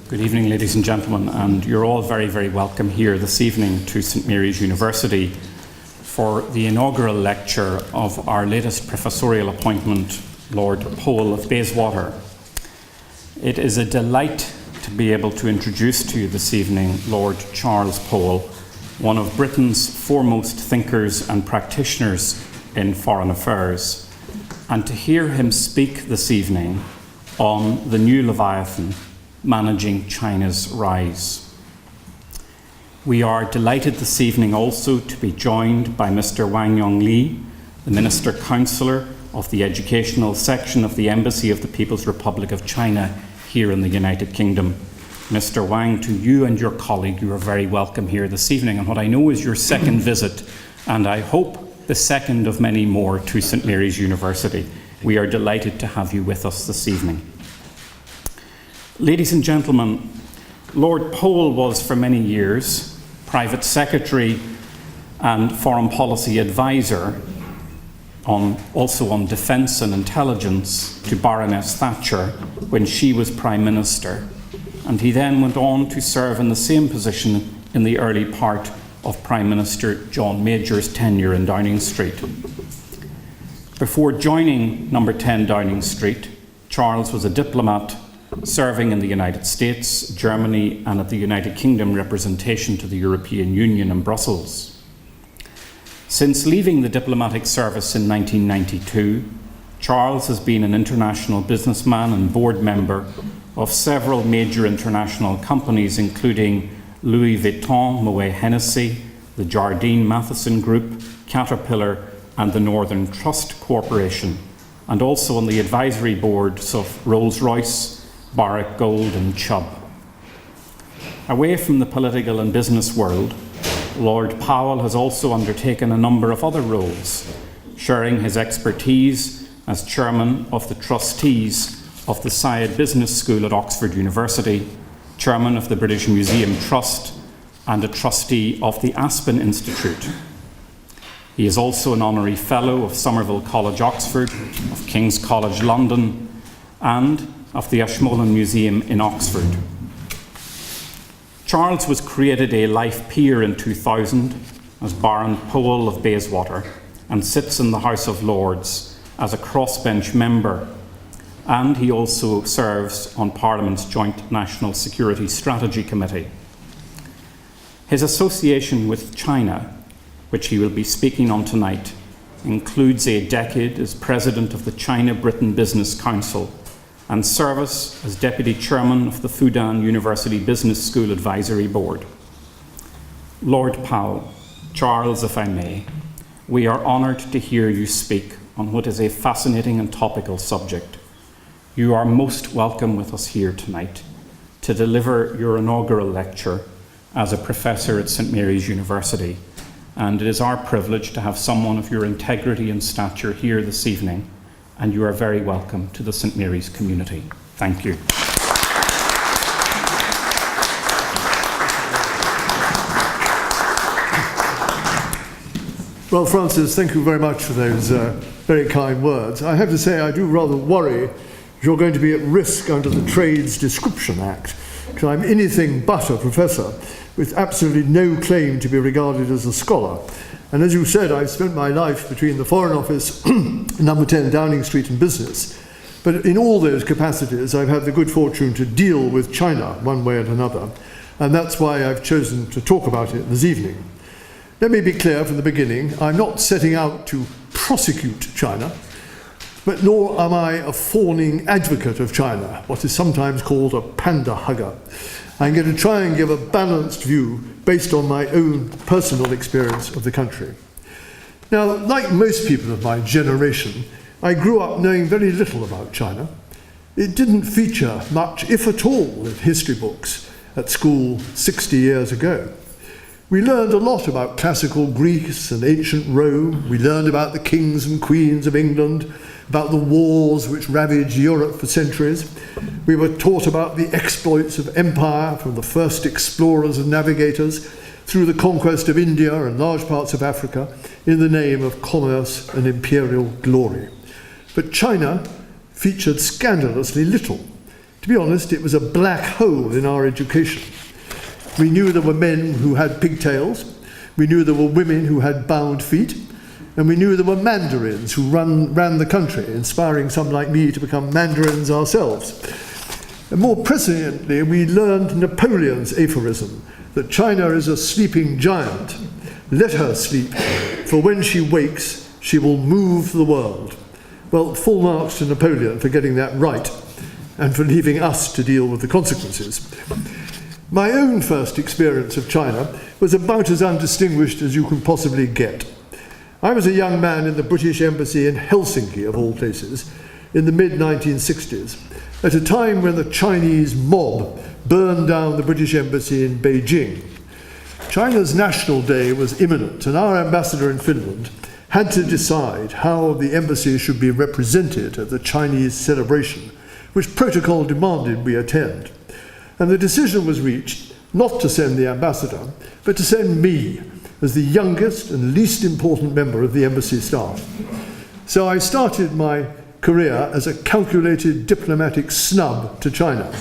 Good evening, ladies and gentlemen, and you're all very, very welcome here this evening to St Mary's University for the inaugural lecture of our latest professorial appointment, Lord Pole of Bayswater. It is a delight to be able to introduce to you this evening Lord Charles Pole, one of Britain's foremost thinkers and practitioners in foreign affairs, and to hear him speak this evening on the new Leviathan, managing China's rise. We are delighted this evening also to be joined by Mr. Wang Yongli, the Minister Councillor of the Educational Section of the Embassy of the People's Republic of China here in the United Kingdom. Mr. Wang, to you and your colleague, you are very welcome here this evening, and what I know is your second visit, and I hope the second of many more to St Mary's University. We are delighted to have you with us this evening. Ladies and gentlemen, Lord Pole was for many years Private Secretary and Foreign Policy Advisor, also on Defence and Intelligence, to Baroness Thatcher when she was Prime Minister, and he then went on to serve in the same position in the early part of Prime Minister John Major's tenure in Downing Street. Before joining Number 10 Downing Street, Charles was a diplomat serving in the United States, Germany, and at the United Kingdom representation to the European Union in Brussels. Since leaving the diplomatic service in 1992, Charles has been an international businessman and board member of several major international companies, including Louis Vuitton, Moet Hennessy, the Jardine Matheson Group, Caterpillar, and the Northern Trust Corporation, and also on the advisory boards of Rolls-Royce, Barrick Gold and Chubb. Away from the political and business world, Lord Powell has also undertaken a number of other roles, sharing his expertise as chairman of the trustees of the Syed Business School at Oxford University, chairman of the British Museum Trust, and a trustee of the Aspen Institute. He is also an honorary fellow of Somerville College, Oxford, of King's College, London, and of the Ashmolean Museum in Oxford. Charles was created a life peer in 2000 as Baron Pole of Bayswater and sits in the House of Lords as a crossbench member, and he also serves on Parliament's Joint National Security Strategy Committee. His association with China, which he will be speaking on tonight, includes a decade as President of the China-Britain Business Council and service as Deputy Chairman of the Fudan University Business School Advisory Board. Lord Powell, Charles, if I may, we are honoured to hear you speak on what is a fascinating and topical subject. You are most welcome with us here tonight to deliver your inaugural lecture as a professor at St Mary's University, and it is our privilege to have someone of your integrity and stature here this evening, and you are very welcome to the St Mary's community. Thank you. Well, Francis, thank you very much for those very kind words. I have to say I do rather worry you're going to be at risk under the Trades Description Act, because I'm anything but a professor with absolutely no claim to be regarded as a scholar. And as you said, I've spent my life between the Foreign Office, Number 10 Downing Street and business. But in all those capacities, I've had the good fortune to deal with China one way or another. And that's why I've chosen to talk about it this evening. Let me be clear from the beginning, I'm not setting out to prosecute China, but nor am I a fawning advocate of China, what is sometimes called a panda hugger. I'm going to try and give a balanced view based on my own personal experience of the country. Now, like most people of my generation, I grew up knowing very little about China. It didn't feature much, if at all, in history books at school 60 years ago. We learned a lot about classical Greece and ancient Rome. We learned about the kings and queens of England, about the wars which ravaged Europe for centuries. We were taught about the exploits of empire from the first explorers and navigators through the conquest of India and large parts of Africa in the name of commerce and imperial glory. But China featured scandalously little. To To be honest, it was a black hole in our education. We knew there were men who had pigtails, we knew there were women who had bound feet, and we knew there were mandarins who ran the country, inspiring some like me to become mandarins ourselves. And more presciently, we learned Napoleon's aphorism that China is a sleeping giant. Let her sleep, for when she wakes, she will move the world. Well, full marks to Napoleon for getting that right and for leaving us to deal with the consequences. My own first experience of China was about as undistinguished as you can possibly get. I was a young man in the British Embassy in Helsinki, of all places, in the mid-1960s, at a time when the Chinese mob burned down the British Embassy in Beijing. China's National Day was imminent, and our ambassador in Finland had to decide how the embassy should be represented at the Chinese celebration, which protocol demanded we attend. And the decision was reached not to send the ambassador, but to send me as the youngest and least important member of the embassy staff. So I started my career as a calculated diplomatic snub to China.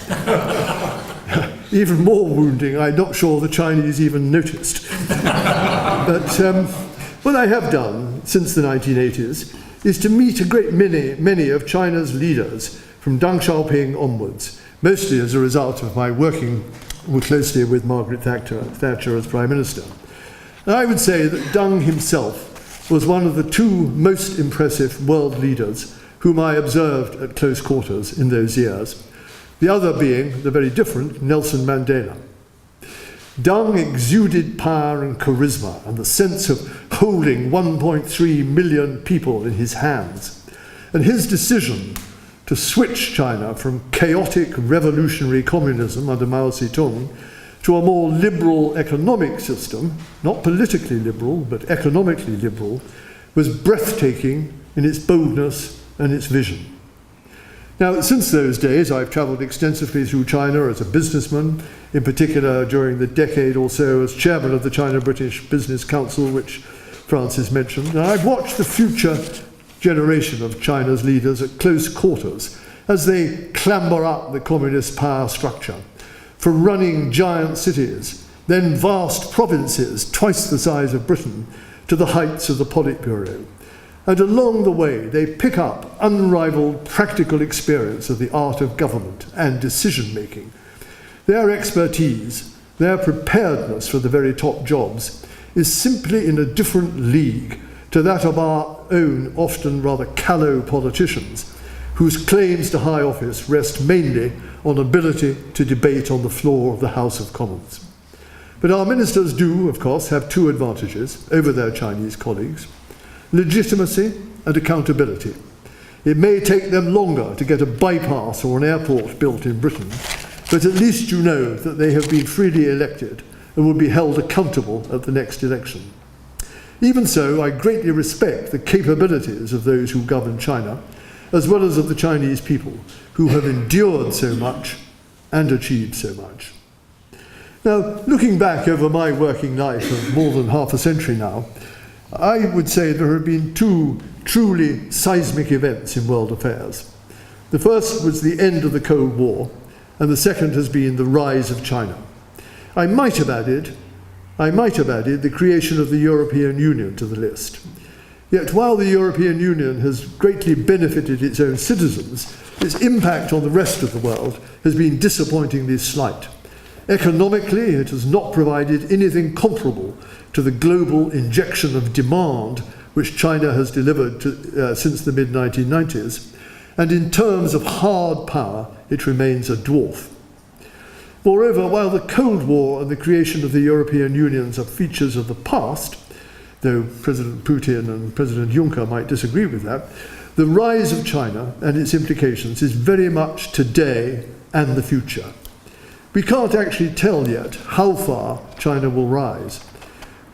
Even more wounding, I'm not sure the Chinese even noticed. But what I have done since the 1980s is to meet a great many of China's leaders from Deng Xiaoping onwards, mostly as a result of my working more closely with Margaret Thatcher as Prime Minister. And I would say that Deng himself was one of the two most impressive world leaders whom I observed at close quarters in those years, the other being the very different Nelson Mandela. Deng exuded power and charisma and the sense of holding 1.3 million people in his hands. And his decision to switch China from chaotic revolutionary communism under Mao Zedong to a more liberal economic system, not politically liberal, but economically liberal, was breathtaking in its boldness and its vision. Now, since those days, I've travelled extensively through China as a businessman, in particular during the decade or so as chairman of the China-British Business Council, which Francis mentioned. And I've watched the future generation of China's leaders at close quarters as they clamber up the communist power structure, from running giant cities, then vast provinces twice the size of Britain, to the heights of the Politburo. And along the way, they pick up unrivaled practical experience of the art of government and decision-making. Their expertise, their preparedness for the very top jobs, is simply in a different league to that of our own often rather callow politicians, whose claims to high office rest mainly on ability to debate on the floor of the House of Commons. But our ministers do, of course, have two advantages over their Chinese colleagues: legitimacy and accountability. It may take them longer to get a bypass or an airport built in Britain, but at least you know that they have been freely elected and will be held accountable at the next election. Even so, I greatly respect the capabilities of those who govern China, as well as of the Chinese people, who have endured so much and achieved so much. Now, looking back over my working life of more than half a century now, I would say there have been two truly seismic events in world affairs. The first was the end of the Cold War, and the second has been the rise of China. I might have added the creation of the European Union to the list. Yet while the European Union has greatly benefited its own citizens, its impact on the rest of the world has been disappointingly slight. Economically, it has not provided anything comparable to the global injection of demand which China has delivered since the mid-1990s, and in terms of hard power, it remains a dwarf. Moreover, while the Cold War and the creation of the European Union are features of the past, though President Putin and President Juncker might disagree with that, the rise of China and its implications is very much today and the future. We can't actually tell yet how far China will rise.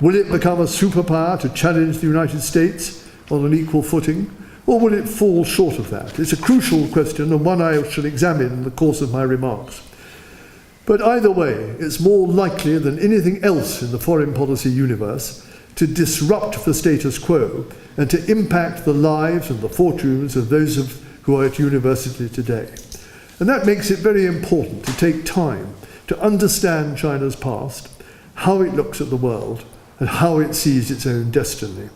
Will it become a superpower to challenge the United States on an equal footing, or will it fall short of that? It's a crucial question, and one I shall examine in the course of my remarks. But either way, it's more likely than anything else in the foreign policy universe to disrupt the status quo and to impact the lives and the fortunes of those who are at university today. And that makes it very important to take time to understand China's past, how it looks at the world, and how it sees its own destiny.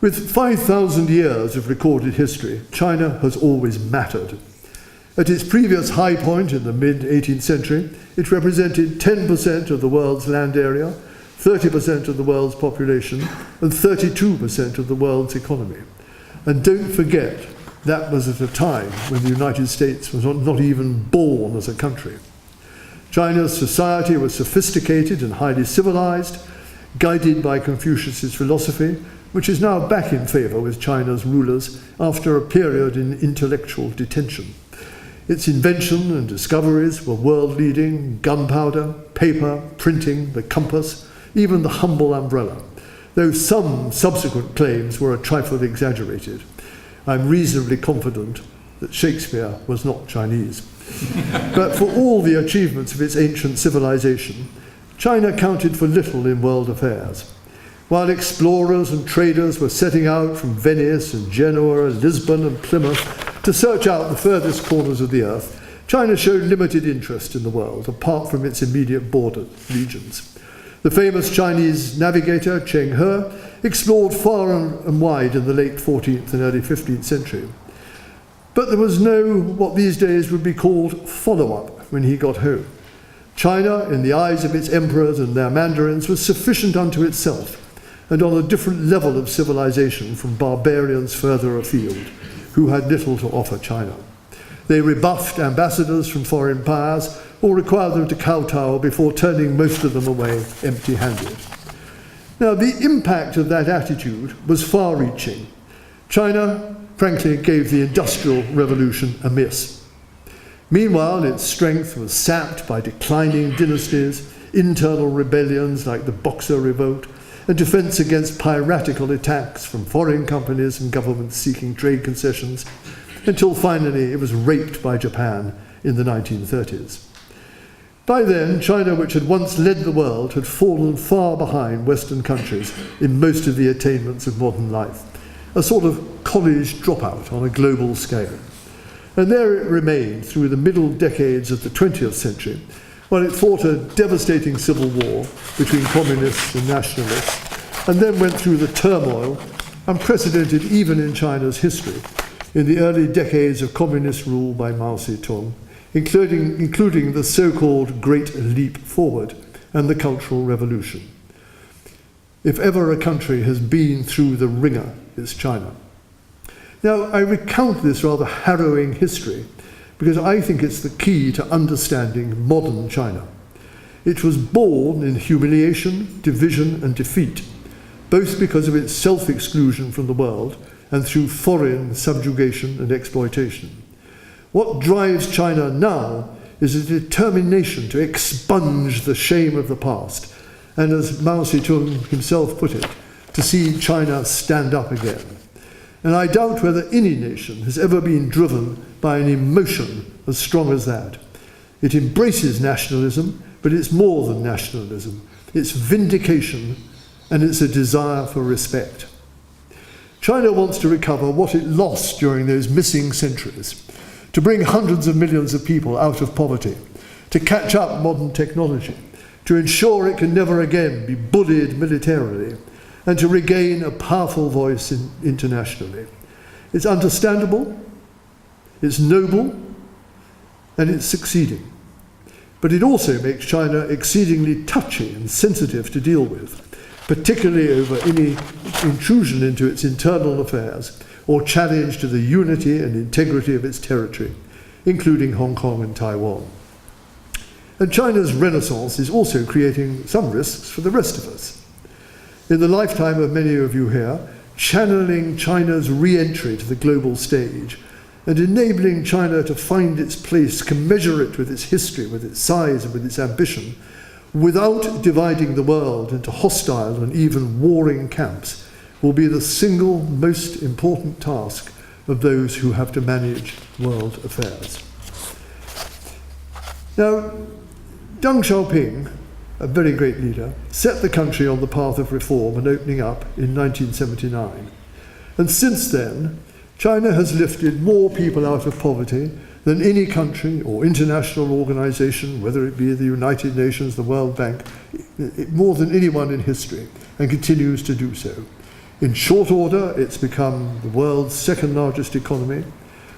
With 5,000 years of recorded history, China has always mattered. At its previous high point in the mid-18th century, it represented 10% of the world's land area, 30% of the world's population, and 32% of the world's economy. And don't forget, that was at a time when the United States was not even born as a country. China's society was sophisticated and highly civilized, guided by Confucius's philosophy, which is now back in favor with China's rulers after a period in intellectual detention. Its invention and discoveries were world-leading: gunpowder, paper, printing, the compass, even the humble umbrella, though some subsequent claims were a trifle exaggerated. I'm reasonably confident that Shakespeare was not Chinese. But for all the achievements of its ancient civilization, China counted for little in world affairs. While explorers and traders were setting out from Venice and Genoa, Lisbon and Plymouth to search out the furthest corners of the earth, China showed limited interest in the world, apart from its immediate border regions. The famous Chinese navigator Cheng He explored far and wide in the late 14th and early 15th century. But there was no, what these days would be called, follow-up when he got home. China, in the eyes of its emperors and their mandarins, was sufficient unto itself, and on a different level of civilization from barbarians further afield, who had little to offer China. They rebuffed ambassadors from foreign powers or required them to kowtow before turning most of them away empty-handed. Now, the impact of that attitude was far-reaching. China, frankly, gave the Industrial Revolution a miss. Meanwhile, its strength was sapped by declining dynasties, internal rebellions like the Boxer Revolt, and defense against piratical attacks from foreign companies and governments seeking trade concessions, until finally it was raped by Japan in the 1930s. By then, China, which had once led the world, had fallen far behind Western countries in most of the attainments of modern life, a sort of college dropout on a global scale. And there it remained through the middle decades of the 20th century, while it fought a devastating civil war between communists and nationalists, and then went through the turmoil, unprecedented even in China's history, in the early decades of communist rule by Mao Zedong, including the so-called Great Leap Forward and the Cultural Revolution. If ever a country has been through the ringer, it's China. Now, I recount this rather harrowing history because I think it's the key to understanding modern China. It was born in humiliation, division, and defeat, both because of its self-exclusion from the world and through foreign subjugation and exploitation. What drives China now is a determination to expunge the shame of the past, and as Mao Zedong himself put it, to see China stand up again. And I doubt whether any nation has ever been driven by an emotion as strong as that. It embraces nationalism, but it's more than nationalism. It's vindication, and it's a desire for respect. China wants to recover what it lost during those missing centuries, to bring hundreds of millions of people out of poverty, to catch up modern technology, to ensure it can never again be bullied militarily, and to regain a powerful voice internationally. It's understandable, it's noble, and it's succeeding. But it also makes China exceedingly touchy and sensitive to deal with, particularly over any intrusion into its internal affairs or challenge to the unity and integrity of its territory, including Hong Kong and Taiwan. And China's renaissance is also creating some risks for the rest of us. In the lifetime of many of you here, channeling China's re-entry to the global stage and enabling China to find its place commensurate with its history, with its size and with its ambition, without dividing the world into hostile and even warring camps, will be the single most important task of those who have to manage world affairs. Now, Deng Xiaoping, a very great leader, set the country on the path of reform and opening up in 1979. And since then, China has lifted more people out of poverty than any country or international organization, whether it be the United Nations, the World Bank, more than anyone in history, and continues to do so. In short order, it's become the world's second largest economy.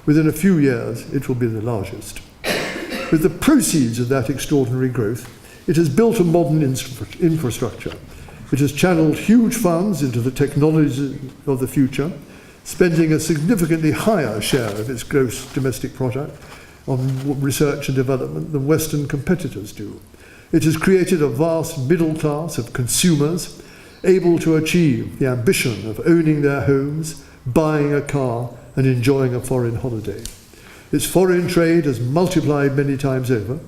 Within a few years, it will be the largest. With the proceeds of that extraordinary growth, it has built a modern infrastructure. It has channeled huge funds into the technologies of the future, spending a significantly higher share of its gross domestic product on research and development than Western competitors do. It has created a vast middle class of consumers able to achieve the ambition of owning their homes, buying a car, and enjoying a foreign holiday. Its foreign trade has multiplied many times over.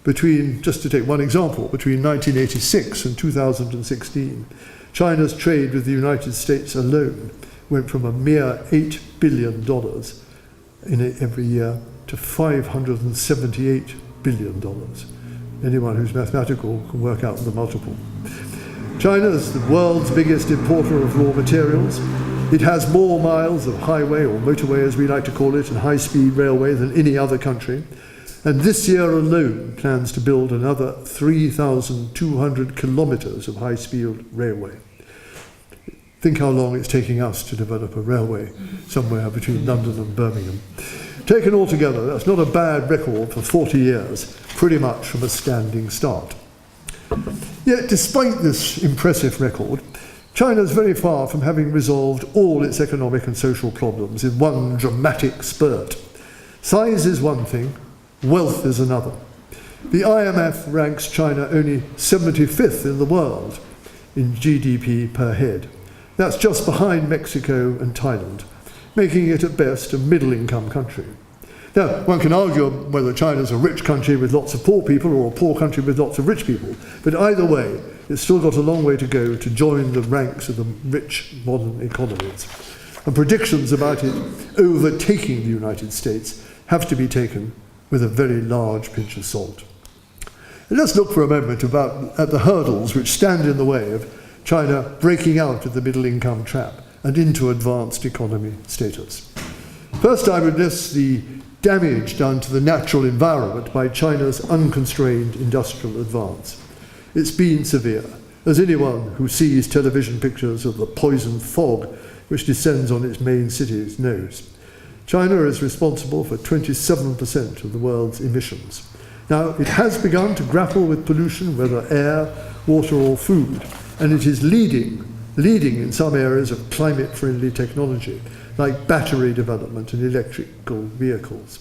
Just to take one example, between 1986 and 2016, China's trade with the United States alone went from a mere $8 billion every year to $578 billion. Anyone who's mathematical can work out the multiple. China is the world's biggest importer of raw materials. It has more miles of highway, or motorway as we like to call it, and high-speed railway than any other country. And this year alone plans to build another 3,200 kilometres of high-speed railway. Think how long it's taking us to develop a railway somewhere between London and Birmingham. Taken all together, that's not a bad record for 40 years, pretty much from a standing start. Yet, despite this impressive record, China is very far from having resolved all its economic and social problems in one dramatic spurt. Size is one thing, wealth is another. The IMF ranks China only 75th in the world in GDP per head. That's just behind Mexico and Thailand, making it at best a middle-income country. Now, one can argue whether China's a rich country with lots of poor people or a poor country with lots of rich people, but either way, it's still got a long way to go to join the ranks of the rich modern economies. And predictions about it overtaking the United States have to be taken with a very large pinch of salt. And let's look for a moment at the hurdles which stand in the way of China breaking out of the middle-income trap and into advanced economy status. First, I would list the damage done to the natural environment by China's unconstrained industrial advance. It's been severe, as anyone who sees television pictures of the poison fog which descends on its main cities knows. China is responsible for 27% of the world's emissions. Now, it has begun to grapple with pollution, whether air, water or food, and it is leading in some areas of climate-friendly technology, like battery development and electrical vehicles.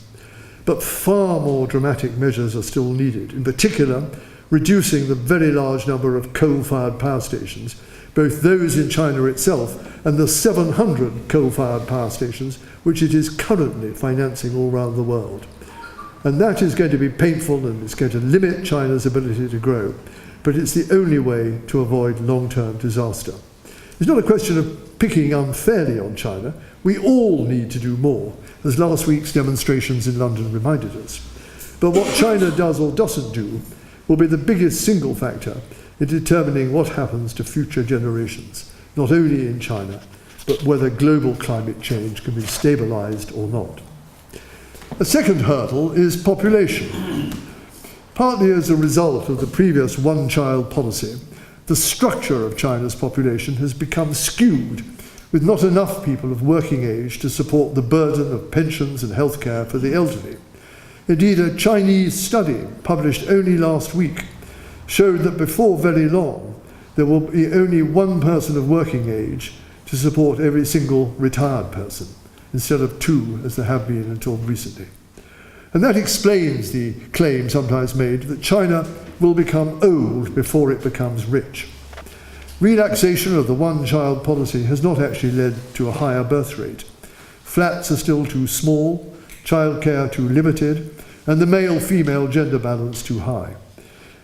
But far more dramatic measures are still needed, in particular, reducing the very large number of coal-fired power stations, both those in China itself and the 700 coal-fired power stations which it is currently financing all around the world. And that is going to be painful and it's going to limit China's ability to grow, but it's the only way to avoid long-term disaster. It's not a question of picking unfairly on China. We all need to do more, as last week's demonstrations in London reminded us. But what China does or doesn't do will be the biggest single factor in determining what happens to future generations, not only in China, but whether global climate change can be stabilized or not. A second hurdle is population. Partly as a result of the previous one-child policy, the structure of China's population has become skewed, with not enough people of working age to support the burden of pensions and healthcare for the elderly. Indeed, a Chinese study published only last week showed that before very long, there will be only one person of working age to support every single retired person, instead of two as there have been until recently. And that explains the claim sometimes made that China will become old before it becomes rich. Relaxation of the one-child policy has not actually led to a higher birth rate. Flats are still too small, childcare too limited, and the male-female gender balance too high.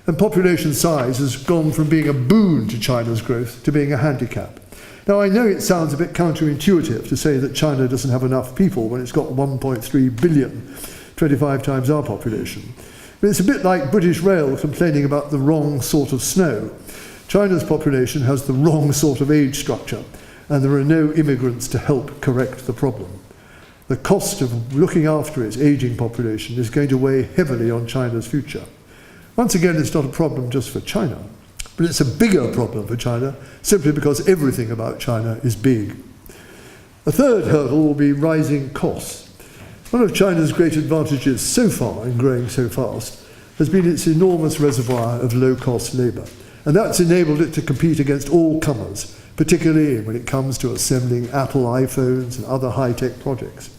And population size has gone from being a boon to China's growth to being a handicap. Now, I know it sounds a bit counterintuitive to say that China doesn't have enough people when it's got 1.3 billion, 25 times our population. But it's a bit like British Rail complaining about the wrong sort of snow. China's population has the wrong sort of age structure, and there are no immigrants to help correct the problem. The cost of looking after its aging population is going to weigh heavily on China's future. Once again, it's not a problem just for China, but it's a bigger problem for China simply because everything about China is big. A third hurdle will be rising costs. One of China's great advantages so far in growing so fast has been its enormous reservoir of low-cost labour, and that's enabled it to compete against all comers, particularly when it comes to assembling Apple iPhones and other high-tech products.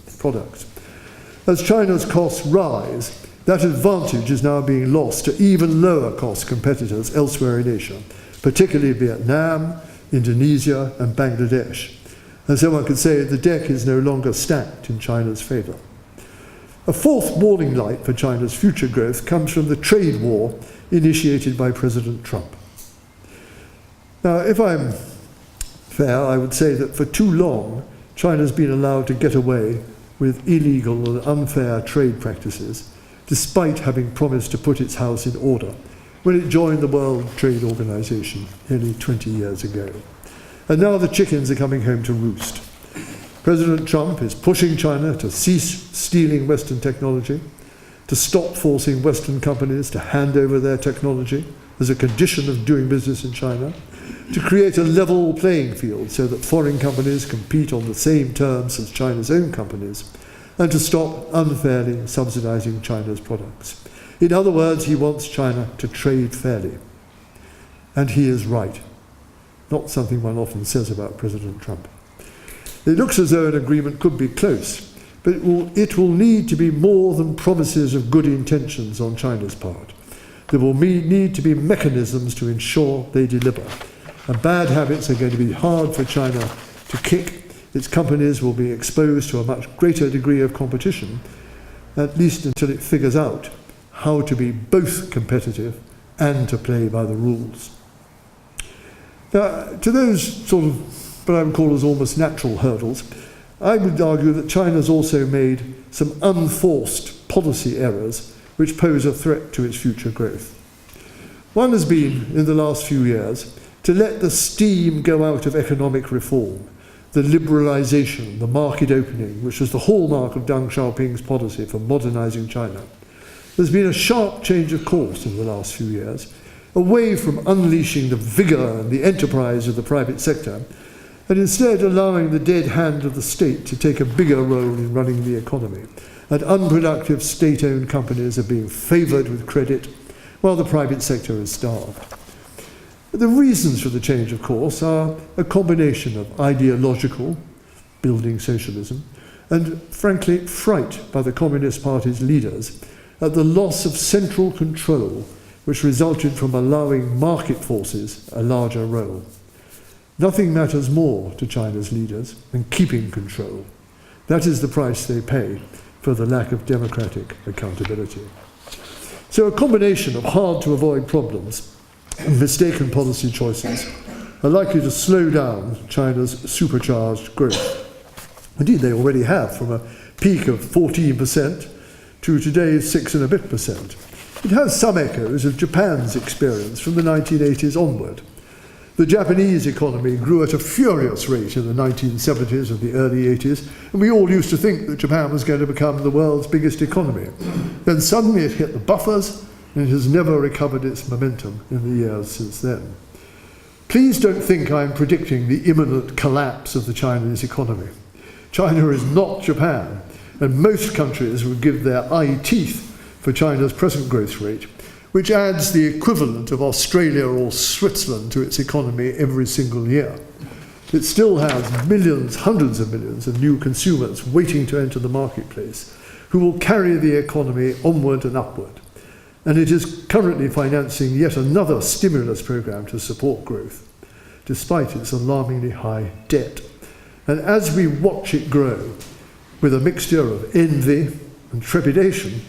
As China's costs rise, that advantage is now being lost to even lower-cost competitors elsewhere in Asia, particularly Vietnam, Indonesia, and Bangladesh. And so one could say the deck is no longer stacked in China's favour. A fourth warning light for China's future growth comes from the trade war initiated by President Trump. Now, if I'm fair, I would say that for too long, China's been allowed to get away with illegal and unfair trade practices, despite having promised to put its house in order when it joined the World Trade Organization nearly 20 years ago. And now the chickens are coming home to roost. President Trump is pushing China to cease stealing Western technology, to stop forcing Western companies to hand over their technology as a condition of doing business in China, to create a level playing field so that foreign companies compete on the same terms as China's own companies, and to stop unfairly subsidizing China's products. In other words, he wants China to trade fairly. And he is right. Not something one often says about President Trump. It looks as though an agreement could be close, but it will need to be more than promises of good intentions on China's part. There will need to be mechanisms to ensure they deliver. And bad habits are going to be hard for China to kick. Its companies will be exposed to a much greater degree of competition, at least until it figures out how to be both competitive and to play by the rules. Now, to those sort of what I would call as almost natural hurdles, I would argue that China's also made some unforced policy errors which pose a threat to its future growth. One has been, in the last few years, to let the steam go out of economic reform, the liberalization, the market opening, which was the hallmark of Deng Xiaoping's policy for modernizing China. There's been a sharp change of course in the last few years, away from unleashing the vigor and the enterprise of the private sector, and instead allowing the dead hand of the state to take a bigger role in running the economy. And unproductive state-owned companies are being favoured with credit, while the private sector is starved. The reasons for the change, of course, are a combination of ideological, building socialism, and, frankly, fright by the Communist Party's leaders at the loss of central control which resulted from allowing market forces a larger role. Nothing matters more to China's leaders than keeping control. That is the price they pay for the lack of democratic accountability. So a combination of hard-to-avoid problems and mistaken policy choices are likely to slow down China's supercharged growth. Indeed, they already have, from a peak of 14% to today's 6 and a bit percent. It has some echoes of Japan's experience from the 1980s onward. The Japanese economy grew at a furious rate in the 1970s and the early 80s, and we all used to think that Japan was going to become the world's biggest economy. Then suddenly it hit the buffers, and it has never recovered its momentum in the years since then. Please don't think I'm predicting the imminent collapse of the Chinese economy. China is not Japan, and most countries would give their eye teeth for China's present growth rate, which adds the equivalent of Australia or Switzerland to its economy every single year. It still has millions, hundreds of millions of new consumers waiting to enter the marketplace, who will carry the economy onward and upward. And it is currently financing yet another stimulus program to support growth, despite its alarmingly high debt. And as we watch it grow, with a mixture of envy and trepidation,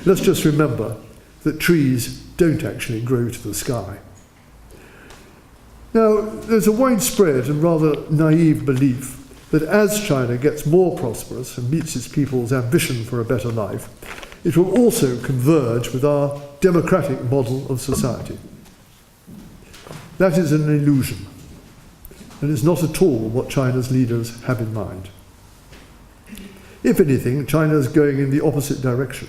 let's just remember that trees don't actually grow to the sky. Now, there's a widespread and rather naive belief that as China gets more prosperous and meets its people's ambition for a better life, it will also converge with our democratic model of society. That is an illusion, and is not at all what China's leaders have in mind. If anything, China is going in the opposite direction.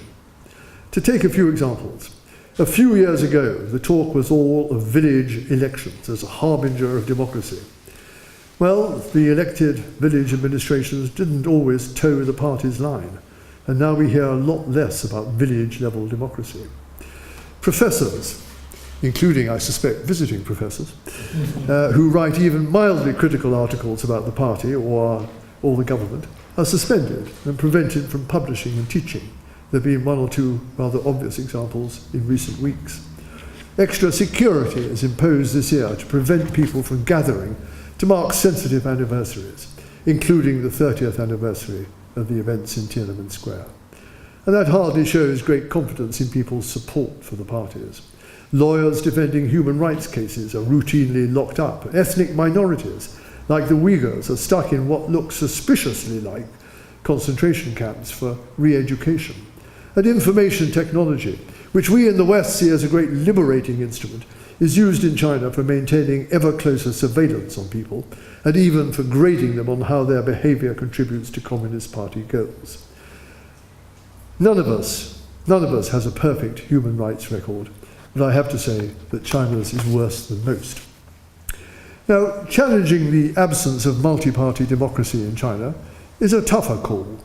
To take a few examples, a few years ago, the talk was all of village elections as a harbinger of democracy. Well, the elected village administrations didn't always toe the party's line, and now we hear a lot less about village-level democracy. Professors, including, I suspect, visiting professors, who write even mildly critical articles about the party or the government, are suspended and prevented from publishing and teaching. There have been one or two rather obvious examples in recent weeks. Extra security is imposed this year to prevent people from gathering to mark sensitive anniversaries, including the 30th anniversary of the events in Tiananmen Square. And that hardly shows great confidence in people's support for the parties. Lawyers defending human rights cases are routinely locked up. Ethnic minorities, like the Uyghurs, are stuck in what looks suspiciously like concentration camps for re-education. And information technology, which we in the West see as a great liberating instrument, is used in China for maintaining ever closer surveillance on people, and even for grading them on how their behavior contributes to Communist Party goals. None of us has a perfect human rights record, but I have to say that China's is worse than most. Now, challenging the absence of multi-party democracy in China is a tougher call.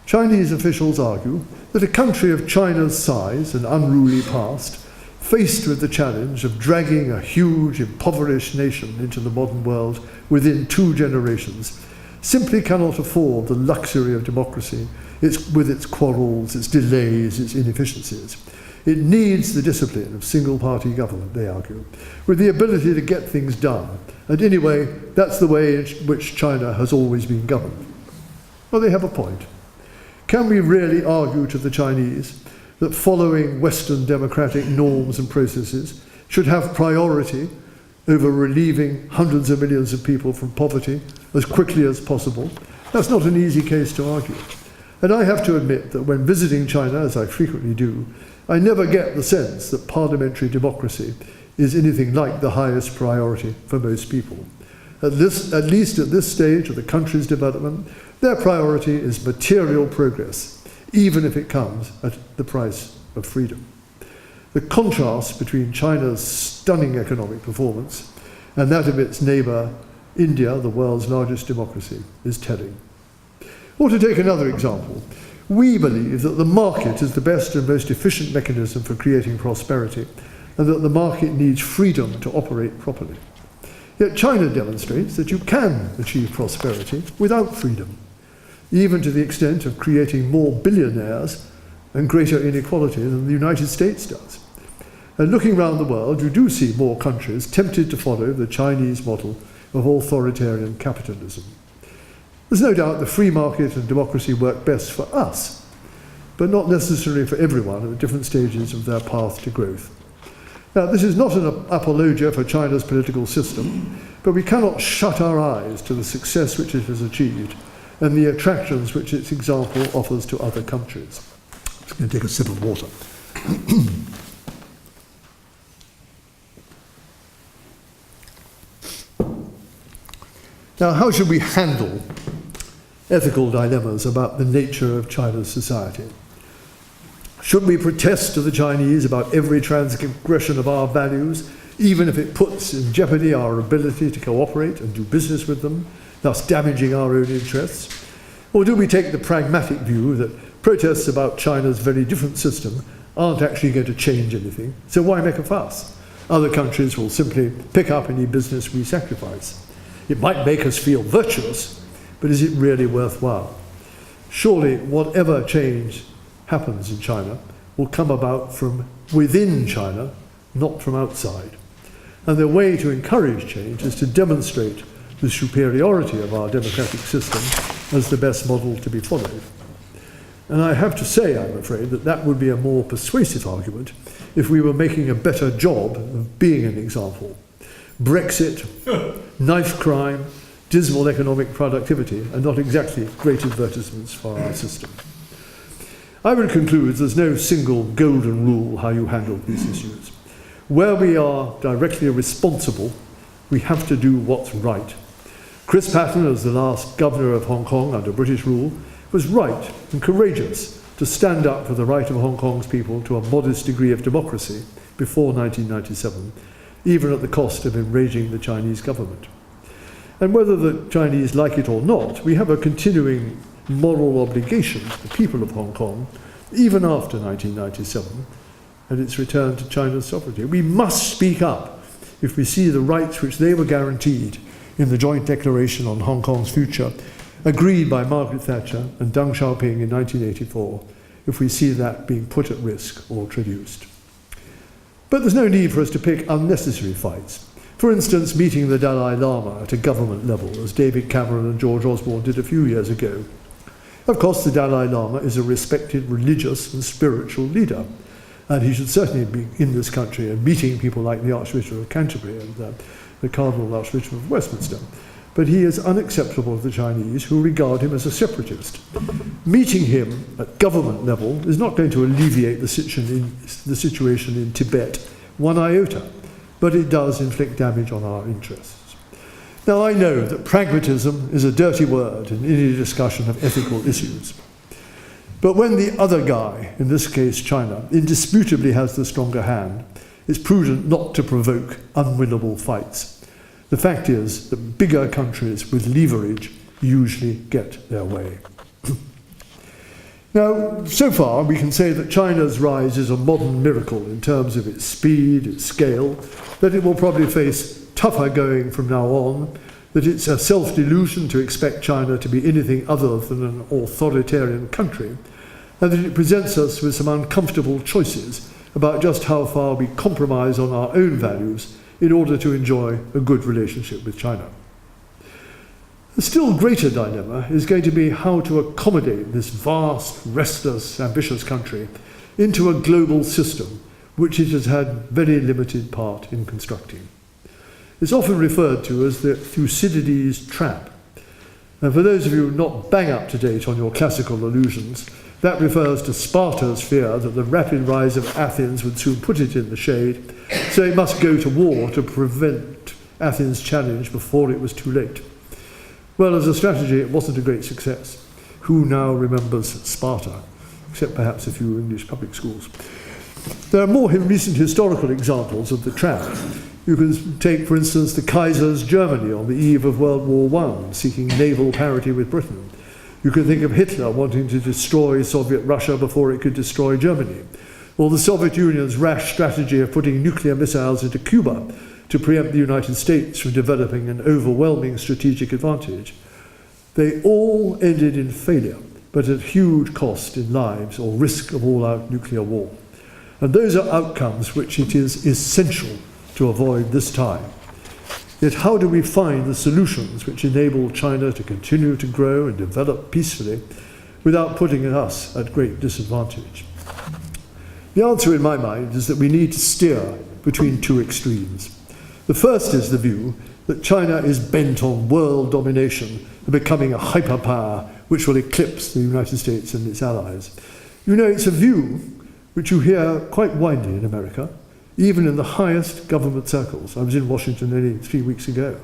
Chinese officials argue that a country of China's size and unruly past, faced with the challenge of dragging a huge, impoverished nation into the modern world within 2 generations, simply cannot afford the luxury of democracy with its quarrels, its delays, its inefficiencies. It needs the discipline of single-party government, they argue, with the ability to get things done. And anyway, that's the way in which China has always been governed. Well, they have a point. Can we really argue to the Chinese that following Western democratic norms and processes should have priority over relieving hundreds of millions of people from poverty as quickly as possible? That's not an easy case to argue. And I have to admit that when visiting China, as I frequently do, I never get the sense that parliamentary democracy is anything like the highest priority for most people. At least at this stage of the country's development, their priority is material progress, even if it comes at the price of freedom. The contrast between China's stunning economic performance and that of its neighbour, India, the world's largest democracy, is telling. Or to take another example, we believe that the market is the best and most efficient mechanism for creating prosperity, and that the market needs freedom to operate properly. Yet China demonstrates that you can achieve prosperity without freedom, even to the extent of creating more billionaires and greater inequality than the United States does. And looking around the world, you do see more countries tempted to follow the Chinese model of authoritarian capitalism. There's no doubt the free market and democracy work best for us, but not necessarily for everyone at different stages of their path to growth. Now, this is not an apologia for China's political system, but we cannot shut our eyes to the success which it has achieved and the attractions which its example offers to other countries. I'm just going to take a sip of water. Now, how should we handle ethical dilemmas about the nature of China's society? Should we protest to the Chinese about every transgression of our values, even if it puts in jeopardy our ability to cooperate and do business with them, thus damaging our own interests? Or do we take the pragmatic view that protests about China's very different system aren't actually going to change anything, so why make a fuss? Other countries will simply pick up any business we sacrifice. It might make us feel virtuous, but is it really worthwhile? Surely whatever change happens in China will come about from within China, not from outside. And the way to encourage change is to demonstrate the superiority of our democratic system as the best model to be followed. And I have to say, I'm afraid, that that would be a more persuasive argument if we were making a better job of being an example. Brexit, knife crime, dismal economic productivity are not exactly great advertisements for our system. I would conclude there's no single golden rule how you handle these issues. Where we are directly responsible, we have to do what's right. Chris Patten, as the last governor of Hong Kong under British rule, was right and courageous to stand up for the right of Hong Kong's people to a modest degree of democracy before 1997, even at the cost of enraging the Chinese government. And whether the Chinese like it or not, we have a continuing moral obligation to the people of Hong Kong, even after 1997, and its return to China's sovereignty. We must speak up if we see the rights which they were guaranteed in the joint declaration on Hong Kong's future, agreed by Margaret Thatcher and Deng Xiaoping in 1984, if we see that being put at risk or traduced. But there's no need for us to pick unnecessary fights. For instance, meeting the Dalai Lama at a government level, as David Cameron and George Osborne did a few years ago. Of course, the Dalai Lama is a respected religious and spiritual leader, and he should certainly be in this country and meeting people like the Archbishop of Canterbury and the Cardinal Archbishop of Westminster. But he is unacceptable to the Chinese, who regard him as a separatist. Meeting him at government level is not going to alleviate the situation in Tibet one iota, but it does inflict damage on our interests. Now, I know that pragmatism is a dirty word in any discussion of ethical issues. But when the other guy, in this case China, indisputably has the stronger hand, it's prudent not to provoke unwinnable fights. The fact is that bigger countries with leverage usually get their way. Now, so far we can say that China's rise is a modern miracle in terms of its speed, its scale, that it will probably face tougher going from now on, that it's a self-delusion to expect China to be anything other than an authoritarian country, and that it presents us with some uncomfortable choices about just how far we compromise on our own values in order to enjoy a good relationship with China. A still greater dilemma is going to be how to accommodate this vast, restless, ambitious country into a global system which it has had very limited part in constructing. It's often referred to as the Thucydides trap. And for those of you not bang up to date on your classical allusions, that refers to Sparta's fear that the rapid rise of Athens would soon put it in the shade, so it must go to war to prevent Athens' challenge before it was too late. Well, as a strategy, it wasn't a great success. Who now remembers Sparta, except perhaps a few English public schools? There are more recent historical examples of the trap. You can take, for instance, the Kaiser's Germany on the eve of World War I, seeking naval parity with Britain. You can think of Hitler wanting to destroy Soviet Russia before it could destroy Germany, or the Soviet Union's rash strategy of putting nuclear missiles into Cuba to preempt the United States from developing an overwhelming strategic advantage. They all ended in failure, but at huge cost in lives or risk of all-out nuclear war. And those are outcomes which it is essential to avoid this time. Yet how do we find the solutions which enable China to continue to grow and develop peacefully without putting us at great disadvantage? The answer in my mind is that we need to steer between two extremes. The first is the view that China is bent on world domination and becoming a hyperpower which will eclipse the United States and its allies. You know, it's a view which you hear quite widely in America, even in the highest government circles. I was in Washington only 3 weeks ago,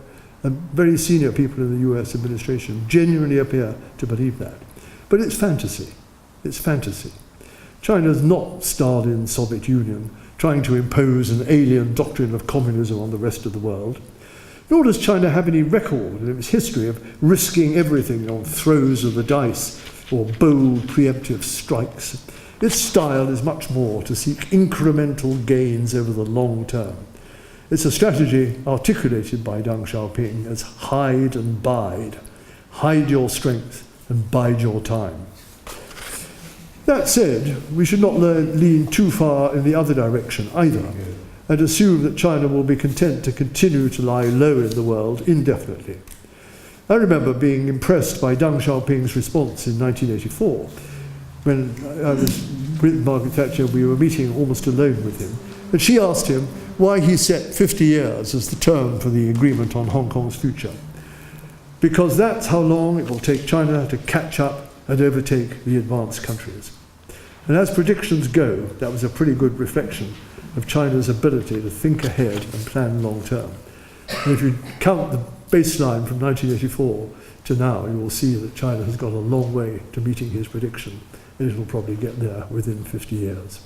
and very senior people in the US administration genuinely appear to believe that. But it's fantasy. It's fantasy. China's not Stalin's Soviet Union, trying to impose an alien doctrine of communism on the rest of the world. Nor does China have any record in its history of risking everything on throws of the dice or bold preemptive strikes. Its style is much more to seek incremental gains over the long term. It's a strategy articulated by Deng Xiaoping as hide and bide. Hide your strength and bide your time. That said, we should not lean too far in the other direction either, and assume that China will be content to continue to lie low in the world indefinitely. I remember being impressed by Deng Xiaoping's response in 1984, when I was with Margaret Thatcher. We were meeting almost alone with him, and she asked him why he set 50 years as the term for the agreement on Hong Kong's future. Because that's how long it will take China to catch up and overtake the advanced countries. And as predictions go, that was a pretty good reflection of China's ability to think ahead and plan long term. And if you count the baseline from 1984, to now, you will see that China has got a long way to meeting his prediction, and it will probably get there within 50 years.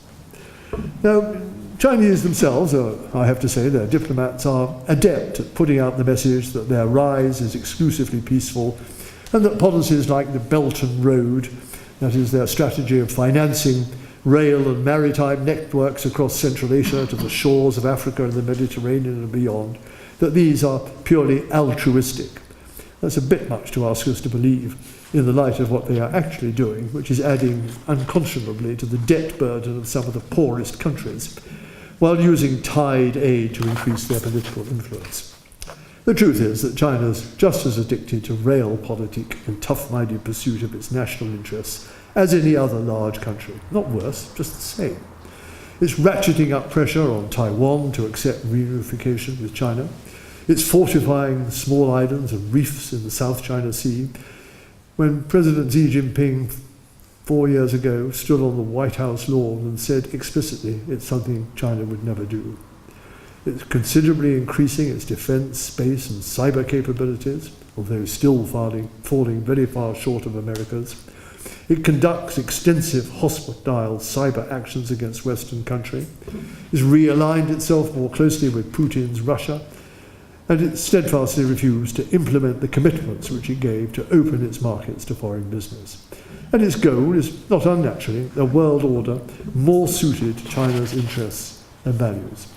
Now, Chinese themselves, I have to say, their diplomats are adept at putting out the message that their rise is exclusively peaceful, and that policies like the Belt and Road, that is their strategy of financing rail and maritime networks across Central Asia to the shores of Africa and the Mediterranean and beyond, that these are purely altruistic. That's a bit much to ask us to believe in the light of what they are actually doing, which is adding unconscionably to the debt burden of some of the poorest countries, while using tide aid to increase their political influence. The truth is that China is just as addicted to realpolitik and tough-minded pursuit of its national interests as any other large country. Not worse, just the same. It's ratcheting up pressure on Taiwan to accept reunification with China. It's fortifying small islands and reefs in the South China Sea. When President Xi Jinping 4 years ago stood on the White House lawn and said explicitly it's something China would never do. It's considerably increasing its defense, space and cyber capabilities, although still falling very far short of America's. It conducts extensive hostile cyber actions against Western countries. It's realigned itself more closely with Putin's Russia, and it steadfastly refused to implement the commitments which it gave to open its markets to foreign business. And its goal is, not unnaturally, a world order more suited to China's interests and values.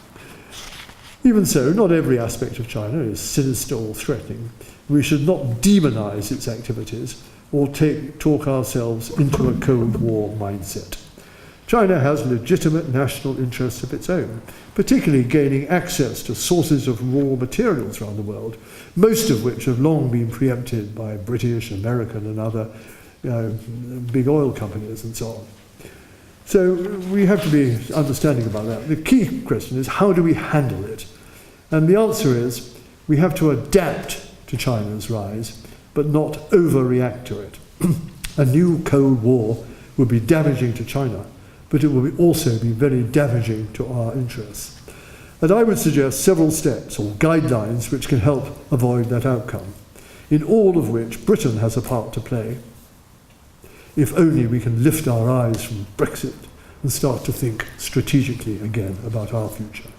Even so, not every aspect of China is sinister or threatening. We should not demonize its activities or talk ourselves into a Cold War mindset. China has legitimate national interests of its own, particularly gaining access to sources of raw materials around the world, most of which have long been preempted by British, American and other big oil companies and so on. So we have to be understanding about that. The key question is, how do we handle it? And the answer is, we have to adapt to China's rise, but not overreact to it. A new Cold War would be damaging to China, but it will also be very damaging to our interests. And I would suggest several steps or guidelines which can help avoid that outcome, in all of which Britain has a part to play, if only we can lift our eyes from Brexit and start to think strategically again about our future.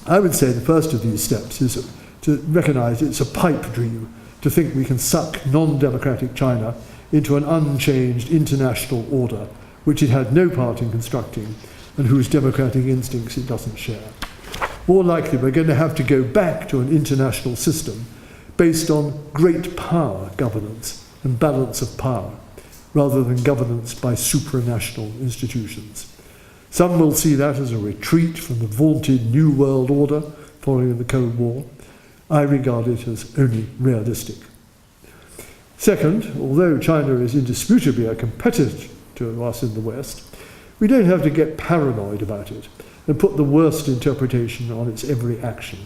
I would say the first of these steps is to recognise it's a pipe dream to think we can suck non-democratic China into an unchanged international order which it had no part in constructing and whose democratic instincts it doesn't share. More likely, we're going to have to go back to an international system based on great power governance and balance of power, rather than governance by supranational institutions. Some will see that as a retreat from the vaunted New World Order following the Cold War. I regard it as only realistic. Second, although China is indisputably a competitor to us in the West, we don't have to get paranoid about it and put the worst interpretation on its every action.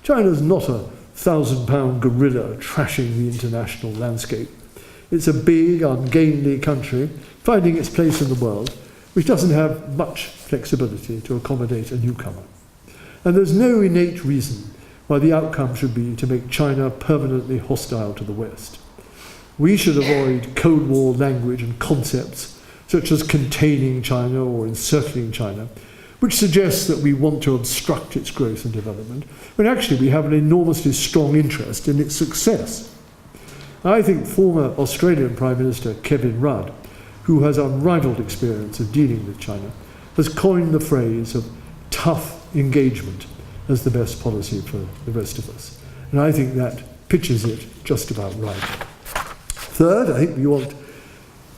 China's not a 1,000-pound gorilla trashing the international landscape. It's a big, ungainly country finding its place in the world, which doesn't have much flexibility to accommodate a newcomer. And there's no innate reason why the outcome should be to make China permanently hostile to the West. We should avoid Cold War language and concepts such as containing China or encircling China, which suggests that we want to obstruct its growth and development, when actually we have an enormously strong interest in its success. I think former Australian Prime Minister Kevin Rudd, who has unrivaled experience of dealing with China, has coined the phrase of tough engagement as the best policy for the rest of us. And I think that pitches it just about right. Third, I think we want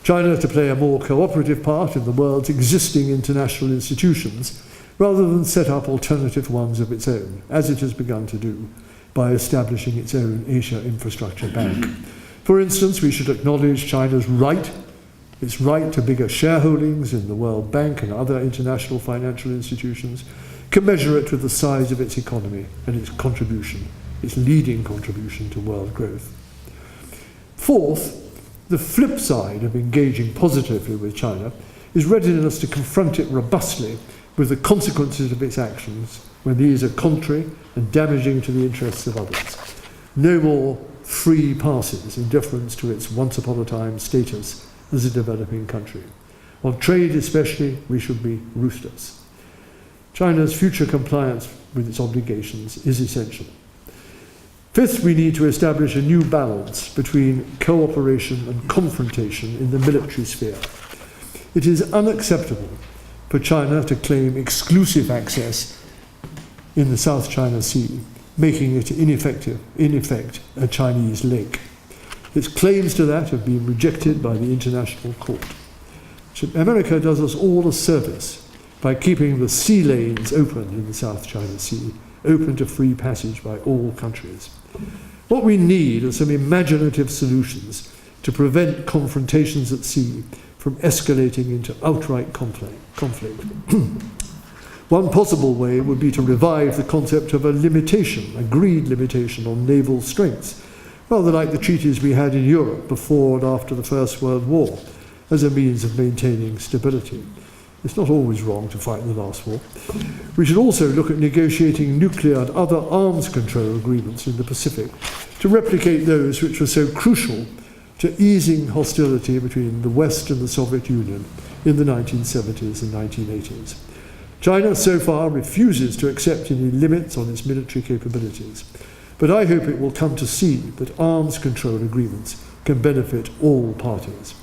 China to play a more cooperative part in the world's existing international institutions, rather than set up alternative ones of its own, as it has begun to do by establishing its own Asia Infrastructure Bank. For instance, we should acknowledge China's right, its right to bigger shareholdings in the World Bank and other international financial institutions, commensurate with the size of its economy and its contribution, its leading contribution to world growth. Fourth, the flip side of engaging positively with China is readiness to confront it robustly with the consequences of its actions when these are contrary and damaging to the interests of others. No more free passes in deference to its once-upon-a-time status as a developing country. On trade especially, we should be ruthless. China's future compliance with its obligations is essential. Fifth, we need to establish a new balance between cooperation and confrontation in the military sphere. It is unacceptable for China to claim exclusive access in the South China Sea, making it in effect a Chinese lake. Its claims to that have been rejected by the International Court. So America does us all a service by keeping the sea lanes open in the South China Sea, open to free passage by all countries. What we need are some imaginative solutions to prevent confrontations at sea from escalating into outright conflict. One possible way would be to revive the concept of a limitation, agreed limitation on naval strengths, rather like the treaties we had in Europe before and after the First World War, as a means of maintaining stability. It's not always wrong to fight in the last war. We should also look at negotiating nuclear and other arms control agreements in the Pacific to replicate those which were so crucial to easing hostility between the West and the Soviet Union in the 1970s and 1980s. China so far refuses to accept any limits on its military capabilities, but I hope it will come to see that arms control agreements can benefit all parties.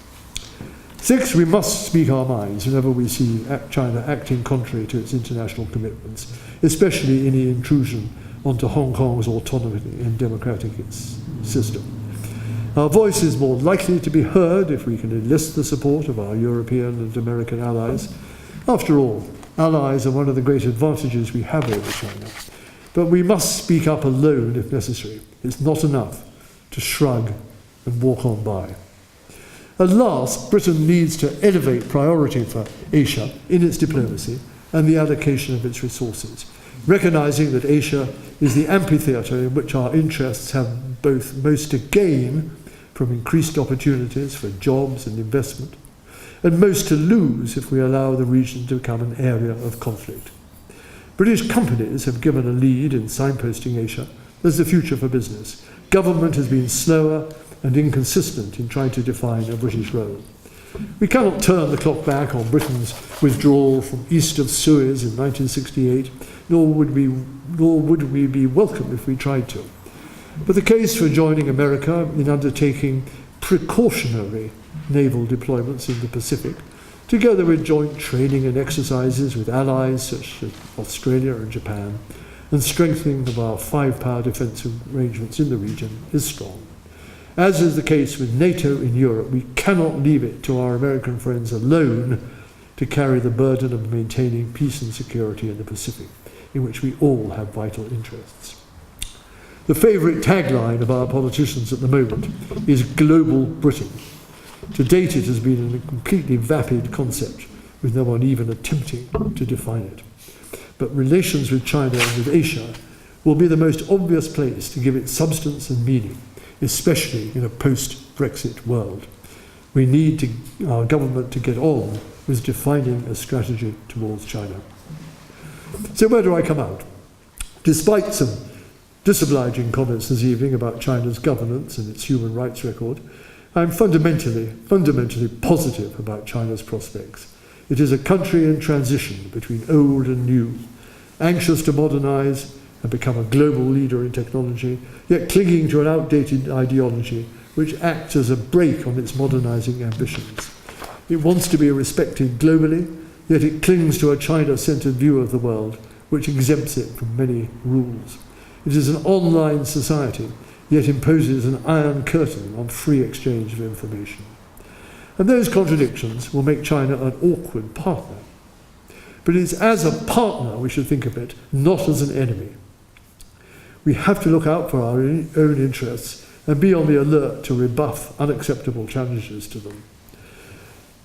Six, we must speak our minds whenever we see China acting contrary to its international commitments, especially any intrusion onto Hong Kong's autonomy and democratic system. Our voice is more likely to be heard if we can enlist the support of our European and American allies. After all, allies are one of the great advantages we have over China. But we must speak up alone if necessary. It's not enough to shrug and walk on by. At last, Britain needs to elevate priority for Asia in its diplomacy and the allocation of its resources, recognising that Asia is the amphitheatre in which our interests have both most to gain from increased opportunities for jobs and investment, and most to lose if we allow the region to become an area of conflict. British companies have given a lead in signposting Asia as the future for business. Government has been slower and inconsistent in trying to define a British role. We cannot turn the clock back on Britain's withdrawal from east of Suez in 1968, nor would we be welcome if we tried to. But the case for joining America in undertaking precautionary naval deployments in the Pacific, together with joint training and exercises with allies such as Australia and Japan, and strengthening of our five-power defence arrangements in the region, is strong. As is the case with NATO in Europe, we cannot leave it to our American friends alone to carry the burden of maintaining peace and security in the Pacific, in which we all have vital interests. The favourite tagline of our politicians at the moment is Global Britain. To date, it has been a completely vapid concept, with no one even attempting to define it. But relations with China and with Asia will be the most obvious place to give it substance and meaning, especially in a post-Brexit world. We need our government to get on with defining a strategy towards China. So where do I come out? Despite some disobliging comments this evening about China's governance and its human rights record, I'm fundamentally positive about China's prospects. It is a country in transition between old and new, anxious to modernize and become a global leader in technology, yet clinging to an outdated ideology which acts as a brake on its modernizing ambitions. It wants to be respected globally, yet it clings to a China-centered view of the world which exempts it from many rules. It is an online society, yet imposes an iron curtain on free exchange of information. And those contradictions will make China an awkward partner. But it's as a partner we should think of it, not as an enemy. We have to look out for our own interests and be on the alert to rebuff unacceptable challenges to them.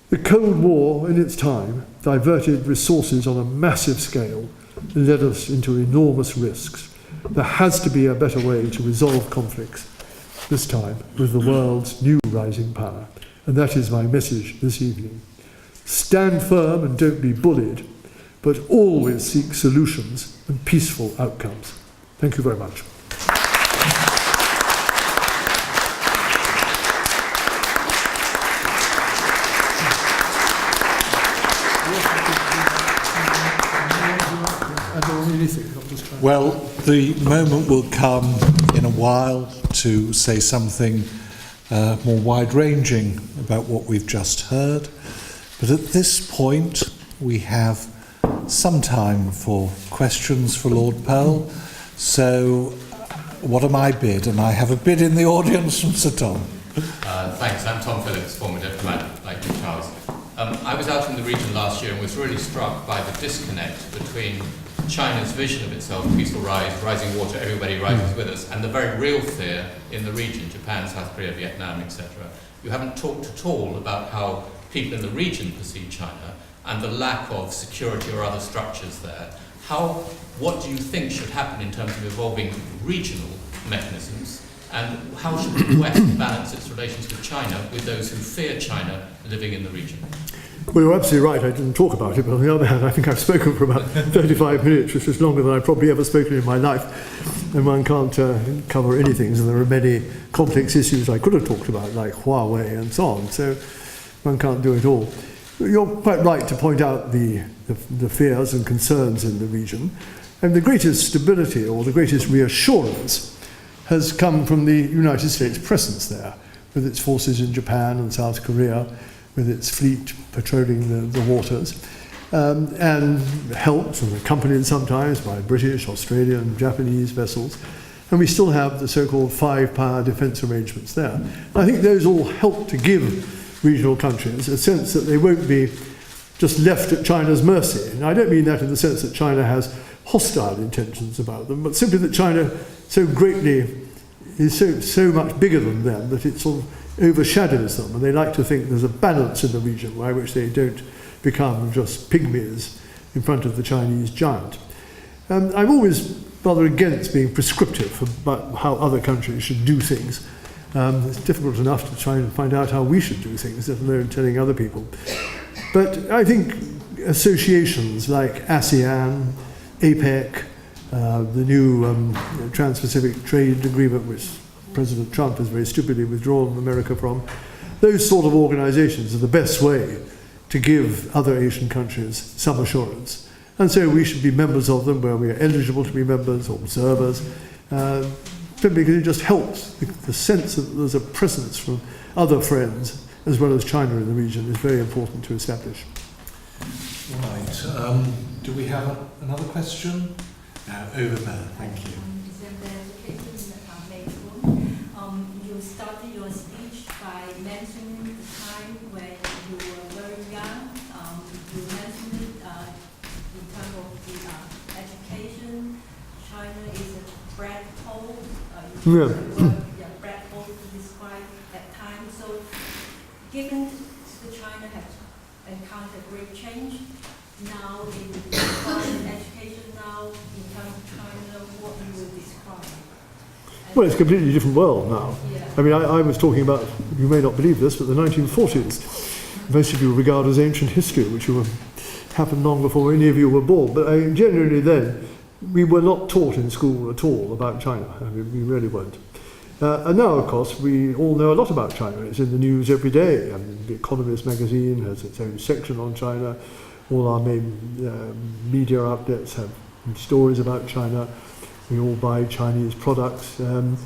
The Cold War, in its time, diverted resources on a massive scale and led us into enormous risks. There has to be a better way to resolve conflicts, this time with the world's new rising power. And that is my message this evening. Stand firm and don't be bullied, but always seek solutions and peaceful outcomes. Thank you very much. Well, the moment will come in a while to say something more wide-ranging about what we've just heard. But at this point, we have some time for questions for Lord Pearl. So, what am I bid? And I have a bid in the audience from Sir Tom. Thanks. I'm Tom Phillips, former diplomat, like you, Charles. I was out in the region last year and was really struck by the disconnect between China's vision of itself, peaceful rise, rising water, everybody rises with us, and the very real fear in the region, Japan, South Korea, Vietnam, etc. You haven't talked at all about how people in the region perceive China and the lack of security or other structures there. What do you think should happen in terms of evolving regional mechanisms, and how should the West balance its relations with China with those who fear China living in the region? Well, you're absolutely right, I didn't talk about it, but on the other hand, I think I've spoken for about 35 minutes, which is longer than I've probably ever spoken in my life, and one can't cover anything, so there are many complex issues I could have talked about, like Huawei and so on, so one can't do it all. You're quite right to point out the fears and concerns in the region, and the greatest stability or the greatest reassurance has come from the United States presence there, with its forces in Japan and South Korea, with its fleet patrolling the waters, and helped and accompanied sometimes by British, Australian, Japanese vessels. And we still have the so-called five-power defence arrangements there. And I think those all help to give regional countries a sense that they won't be just left at China's mercy. And I don't mean that in the sense that China has hostile intentions about them, but simply that China so greatly is so much bigger than them that it sort of overshadows them, and they like to think there's a balance in the region by which they don't become just pygmies in front of the Chinese giant. I'm always rather against being prescriptive about how other countries should do things. It's difficult enough to try and find out how we should do things, let alone telling other people. But I think associations like ASEAN, APEC, the new Trans-Pacific Trade Agreement, which President Trump has very stupidly withdrawn America from, those sort of organizations are the best way to give other Asian countries some assurance. And so we should be members of them where we are eligible to be members or observers, simply because it just helps. The sense that there's a presence from other friends as well as China in the region is very important to establish. Right. Do we have another question? Over there, thank you. You started your speech by mentioning the time when you were very young. You mentioned it in terms of the education. China is a black hole. You used the word black hole to describe that time. So, given that China has encountered great change now in education now in terms of China, what you would describe? Well, it's a completely different world now. Yeah. I mean, I was talking about, you may not believe this, but the 1940s. Most of you regard as ancient history, which happened long before any of you were born. But generally then, we were not taught in school at all about China. I mean, we really weren't. And now, of course, we all know a lot about China. It's in the news every day. I mean, The Economist magazine has its own section on China. All our main media outlets have stories about China. We all buy Chinese products, and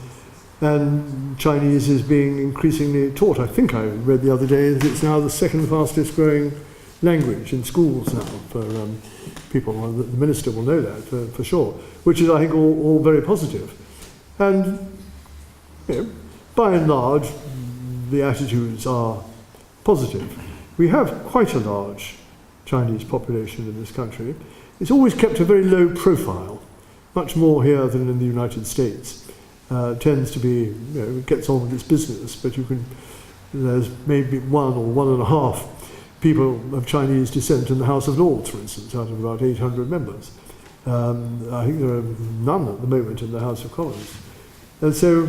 Chinese is being increasingly taught. I think I read the other day that it's now the second fastest growing language in schools now for people. Well, the minister will know that for sure, which is, I think, all very positive. And by and large, the attitudes are positive. We have quite a large Chinese population in this country. It's always kept a very low profile. Much more here than in the United States. Tends to be, it gets on with its business, but there's maybe 1 or 1.5 people of Chinese descent in the House of Lords, for instance, out of about 800 members. I think there are none at the moment in the House of Commons. And so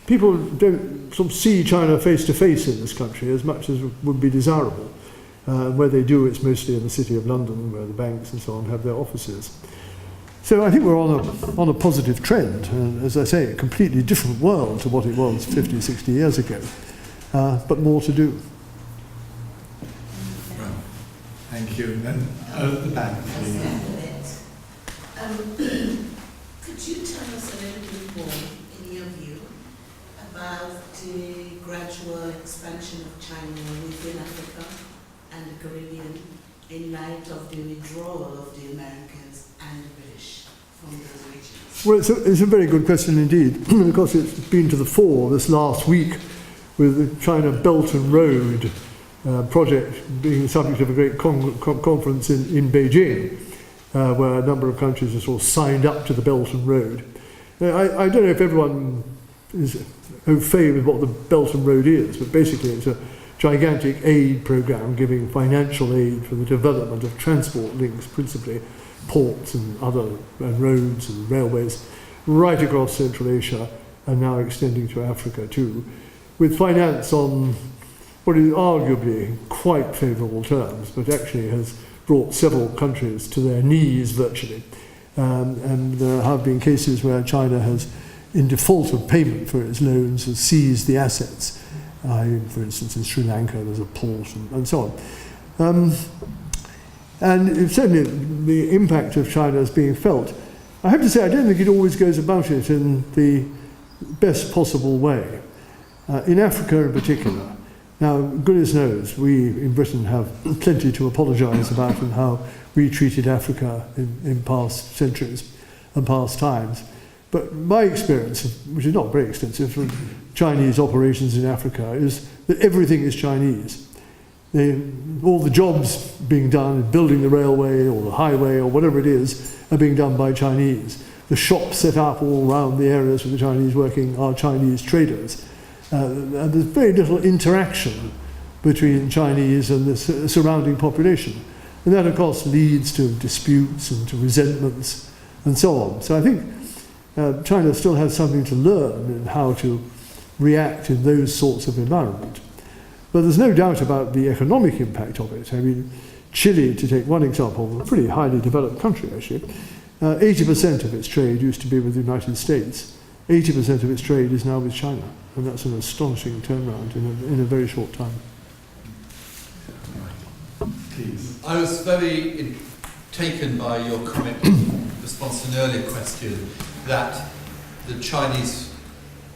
people don't sort of see China face to face in this country as much as would be desirable. Where they do, it's mostly in the city of London, where the banks and so on have their offices. So I think we're on a positive trend, and as I say, a completely different world to what it was 50, 60 years ago, but more to do. Well, thank you. And at the back, please. Could you tell us a little bit more, in your view, about the gradual expansion of China within Africa and the Caribbean in light of the withdrawal of the Americans and the British from those regions? Well, it's a very good question indeed. Of course, it's been to the fore this last week with the China Belt and Road project being the subject of a great conference in Beijing, where a number of countries have sort of signed up to the Belt and Road. I don't know if everyone is au fait with what the Belt and Road is, but basically it's a gigantic aid program giving financial aid for the development of transport links, principally ports and other roads and railways, right across Central Asia and now extending to Africa too, with finance on what is arguably quite favourable terms, but actually has brought several countries to their knees virtually. And there have been cases where China has, in default of payment for its loans, has seized the assets. For instance, in Sri Lanka, there's a port and so on. And certainly the impact of China is being felt. I have to say, I don't think it always goes about it in the best possible way. In Africa in particular, now, goodness knows, we in Britain have plenty to apologise about and how we treated Africa in past centuries and past times. But my experience, which is not very extensive, from Chinese operations in Africa is that everything is Chinese. All the jobs being done, building the railway or the highway or whatever it is, are being done by Chinese. The shops set up all around the areas where the Chinese working are Chinese traders. And there's very little interaction between Chinese and the surrounding population. And that, of course, leads to disputes and to resentments and so on. So I think China still has something to learn in how to react in those sorts of environment. But there's no doubt about the economic impact of it. I mean, Chile, to take one example, a pretty highly developed country actually, 80% of its trade used to be with the United States. 80% of its trade is now with China. And that's an astonishing turnaround in a very short time. Please. I was very taken by your comment in response to an earlier question that the Chinese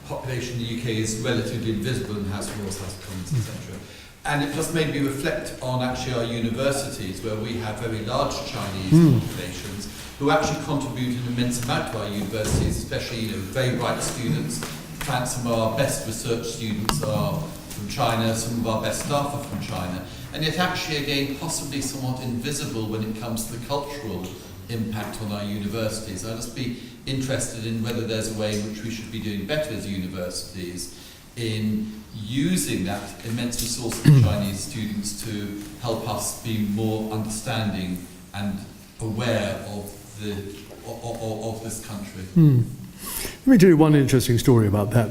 population in the UK is relatively invisible in House of Lords, House of Commons, etc. And it just made me reflect on actually our universities, where we have very large Chinese populations who actually contribute an immense amount to our universities, especially very bright students. In fact, some of our best research students are from China, some of our best staff are from China, and yet actually again possibly somewhat invisible when it comes to the cultural impact on our universities. I'd just be interested in whether there's a way in which we should be doing better as universities in using that immense resource of Chinese students to help us be more understanding and aware of this country. Let me tell you one interesting story about that.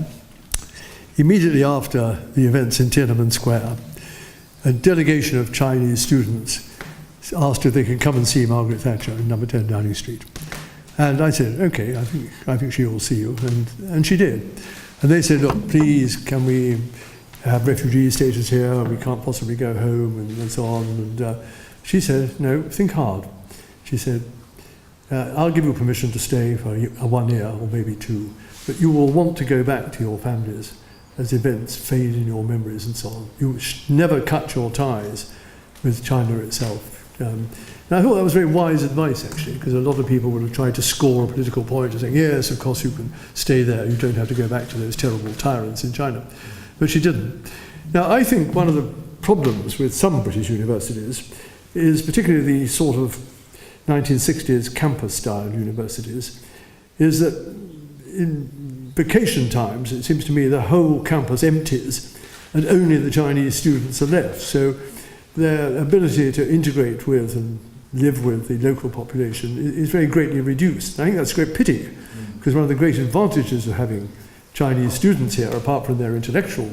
Immediately after the events in Tiananmen Square, a delegation of Chinese students asked if they could come and see Margaret Thatcher in number 10 Downing Street. And I said, okay, I think she will see you. And she did. And they said, look, please, can we have refugee status here? We can't possibly go home, and so on. And she said, no, think hard. She said, I'll give you permission to stay for 1 year or maybe 2, but you will want to go back to your families as events fade in your memories and so on. You should never cut your ties with China itself. And I thought that was very wise advice, actually, because a lot of people would have tried to score a political point and saying, yes, of course you can stay there, you don't have to go back to those terrible tyrants in China. But she didn't. Now, I think one of the problems with some British universities is particularly the sort of 1960s campus-style universities, is that in vacation times, it seems to me the whole campus empties and only the Chinese students are left. So their ability to integrate with and live with the local population is very greatly reduced. I think that's a great pity, because one of the great advantages of having Chinese students here, apart from their intellectual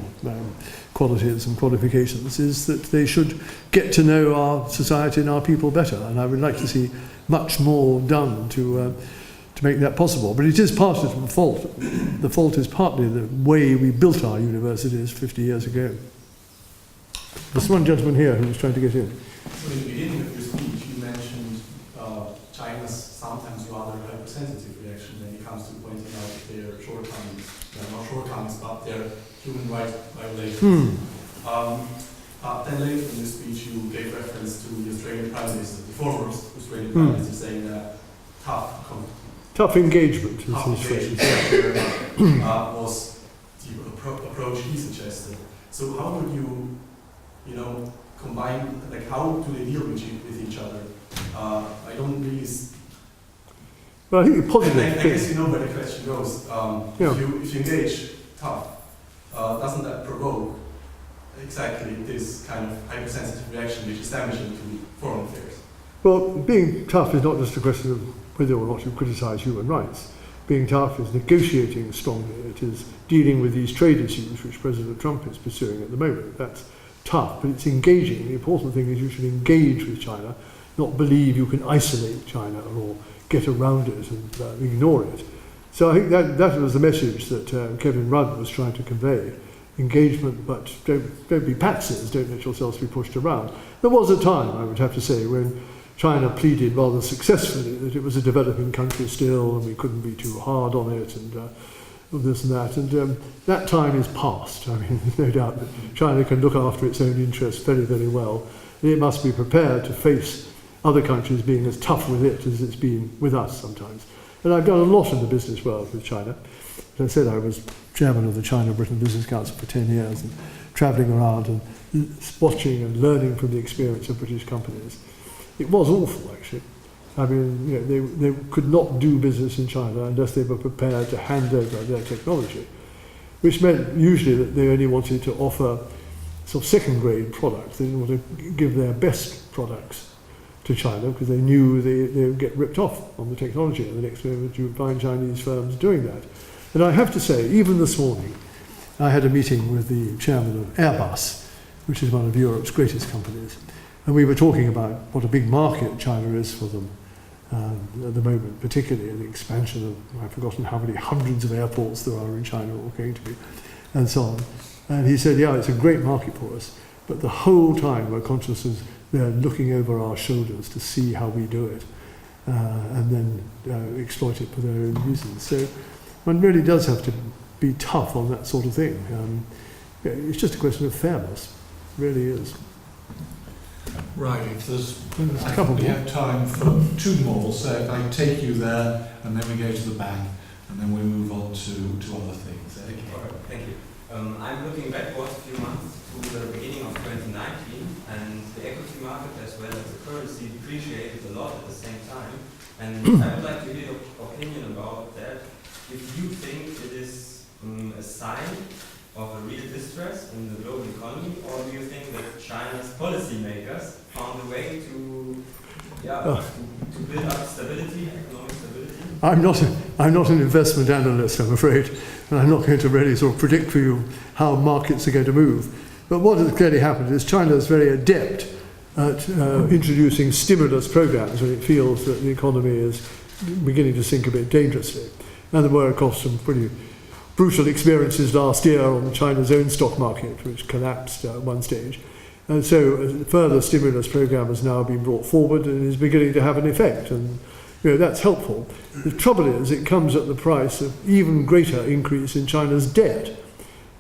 qualities and qualifications, is that they should get to know our society and our people better. And I would like to see much more done to make that possible. But it is part of the fault. The fault is partly the way we built our universities 50 years ago. There's one gentleman here who was trying to get in. So in the beginning of your speech, you mentioned China's sometimes rather representative reaction when it Then later in the speech you gave reference to the Australian Prime Minister, the former Australian Prime Minister, saying that tough engagement is tough his phrase. engagement was the approach he suggested. So how would you combine, like how do they deal with each other? I don't really... Well, I think the positive I thing... guess you know where the question goes. If you engage tough, doesn't that provoke exactly this kind of hypersensitive reaction which is damaging to foreign affairs? Well, being tough is not just a question of whether or not you criticise human rights. Being tough is negotiating strongly. It is dealing with these trade issues which President Trump is pursuing at the moment. That's tough, but it's engaging. The important thing is you should engage with China, not believe you can isolate China or get around it and ignore it. So I think that was the message that Kevin Rudd was trying to convey. Engagement, but don't be patsies, don't let yourselves be pushed around. There was a time, I would have to say, when China pleaded rather successfully that it was a developing country still and we couldn't be too hard on it and this and that. And that time is past. I mean, there's no doubt that China can look after its own interests very, very well. And it must be prepared to face other countries being as tough with it as it's been with us sometimes. And I've done a lot in the business world with China. As I said, I was chairman of the China-Britain Business Council for 10 years and travelling around and watching and learning from the experience of British companies. It was awful, actually. I mean, they could not do business in China unless they were prepared to hand over their technology, which meant usually that they only wanted to offer sort of second-grade products. They didn't want to give their best products to China because they knew they would get ripped off on the technology, and the next moment you would find Chinese firms doing that. And I have to say, even this morning, I had a meeting with the chairman of Airbus, which is one of Europe's greatest companies, and we were talking about what a big market China is for them at the moment, particularly the expansion of, I've forgotten how many hundreds of airports there are in China or going to be, and so on. And he said, yeah, it's a great market for us, but the whole time we're conscious of they're looking over our shoulders to see how we do it, and then exploit it for their own reasons. So one really does have to be tough on that sort of thing. It's just a question of fairness, it really is. Right, if there's a couple we have time for two more, so if I take you there and then we go to the back and then we move on to other things. Okay. Thank you. I'm looking backwards a few months to the beginning of 2019, and the equity market as well as the currency depreciated a lot at the same time. And I would like to hear your opinion about that. If you think it is a sign of a real distress in the global economy, or do you think that China's policymakers found a way to build up stability, economic stability? I'm not an investment analyst, I'm afraid, and I'm not going to really sort of predict for you how markets are going to move. But what has clearly happened is China is very adept at introducing stimulus programs when it feels that the economy is beginning to sink a bit dangerously. And there were, of course, some pretty brutal experiences last year on China's own stock market, which collapsed at one stage. And so a further stimulus program has now been brought forward and is beginning to have an effect. And that's helpful. The trouble is it comes at the price of even greater increase in China's debt,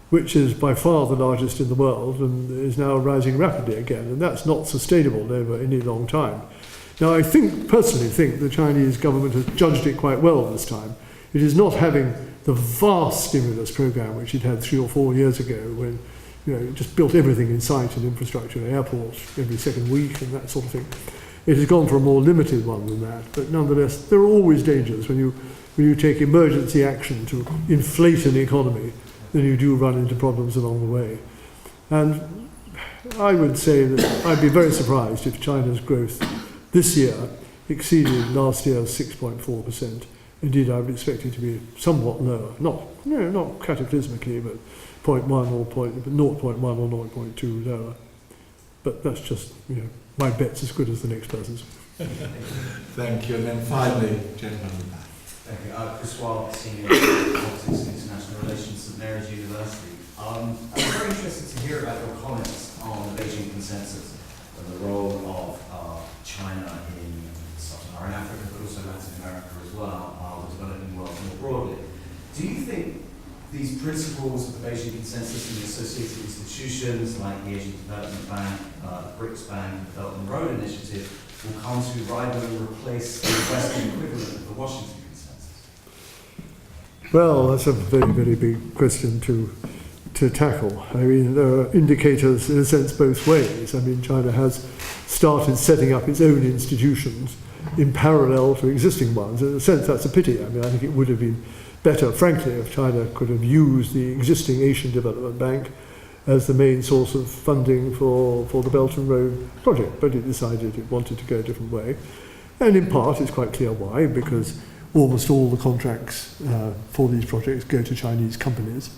which is by far the largest in the world and is now rising rapidly again. And that's not sustainable over any long time. Now, I personally think the Chinese government has judged it quite well this time. It is not having the vast stimulus program which it had 3 or 4 years ago when it just built everything in sight and infrastructure, airports every second week and that sort of thing. It has gone for a more limited one than that, but nonetheless there are always dangers when you take emergency action to inflate an economy, then you do run into problems along the way. And I would say that I'd be very surprised if China's growth this year exceeded last year's 6.4%. Indeed, I would expect it to be somewhat lower, not cataclysmically, but 0.1 or 0.1 or 0.2 lower. But that's just, my bet's as good as the next person's. Thank you. And then finally, gentlemen in the back. Thank you. Chris Wild, Senior Politics and International Relations at Mary's University. I'm very interested to hear about your comments on the Beijing Consensus and the role of China in Sub-Saharan Africa, but also Latin America as well, the developing world more broadly. Do you think these principles of the Beijing Consensus and the associated institutions like the Asian Development Bank, the BRICS Bank, the Belt and Road Initiative will come to rival and replace the Western equivalent of the Washington Consensus? Well, that's a very, very big question to tackle. I mean, there are indicators, in a sense, both ways. I mean, China has started setting up its own institutions in parallel to existing ones. In a sense, that's a pity. I mean, I think it would have been better, frankly, if China could have used the existing Asian Development Bank as the main source of funding for the Belt and Road project, but it decided it wanted to go a different way. And in part, it's quite clear why, because almost all the contracts for these projects go to Chinese companies.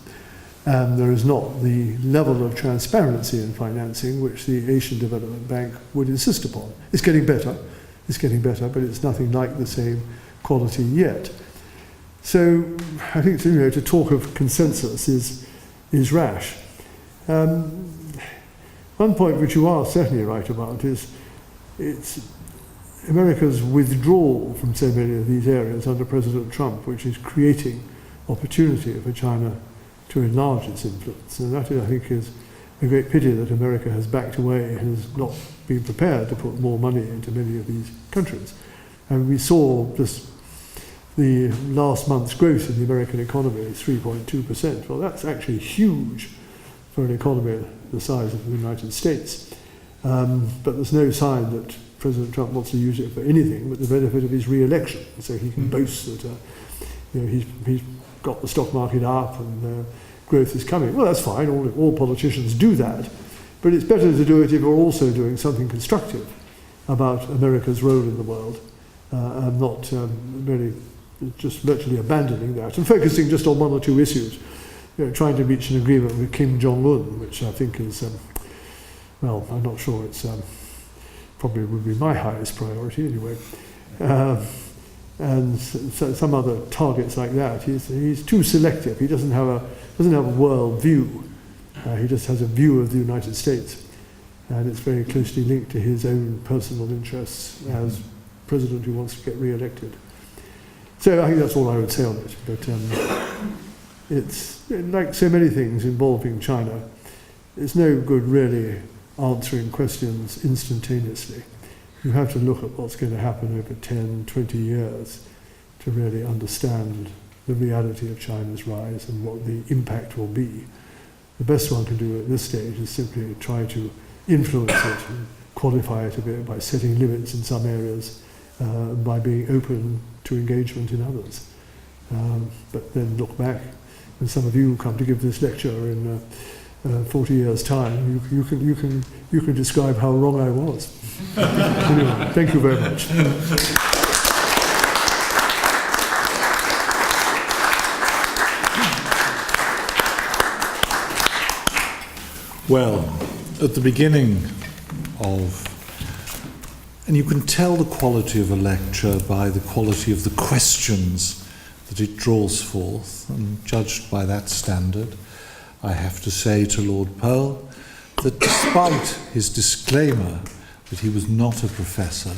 And there is not the level of transparency in financing which the Asian Development Bank would insist upon. It's getting better, but it's nothing like the same quality yet. So I think to talk of consensus is rash. One point which you are certainly right about is it's America's withdrawal from so many of these areas under President Trump, which is creating opportunity for China to enlarge its influence. And that, I think, is a great pity that America has backed away and has not been prepared to put more money into many of these countries. And we saw just the last month's growth in the American economy is 3.2%. Well, that's actually huge for an economy the size of the United States. But there's no sign that President Trump wants to use it for anything but the benefit of his re-election. So he can boast that he's got the stock market up and growth is coming. Well, that's fine. All politicians do that. But it's better to do it if you're also doing something constructive about America's role in the world and not really just virtually abandoning that and focusing just on one or two issues. Trying to reach an agreement with Kim Jong-un, which I think is, well, I'm not sure it's probably would be my highest priority anyway. And so some other targets like that. He's too selective. He doesn't have a world view. He just has a view of the United States, and it's very closely linked to his own personal interests as president who wants to get re-elected. So I think that's all I would say on it. But it's like so many things involving China. It's no good really answering questions instantaneously. You have to look at what's going to happen over 10, 20 years to really understand the reality of China's rise and what the impact will be. The best one can do at this stage is simply try to influence it and qualify it a bit by setting limits in some areas, by being open to engagement in others. But then look back, when some of you come to give this lecture in 40 years' time, you can describe how wrong I was. Anyway, thank you very much. Well, at the beginning of, and you can tell the quality of a lecture by the quality of the questions that it draws forth, and judged by that standard, I have to say to Lord Pearl that despite his disclaimer that he was not a professor,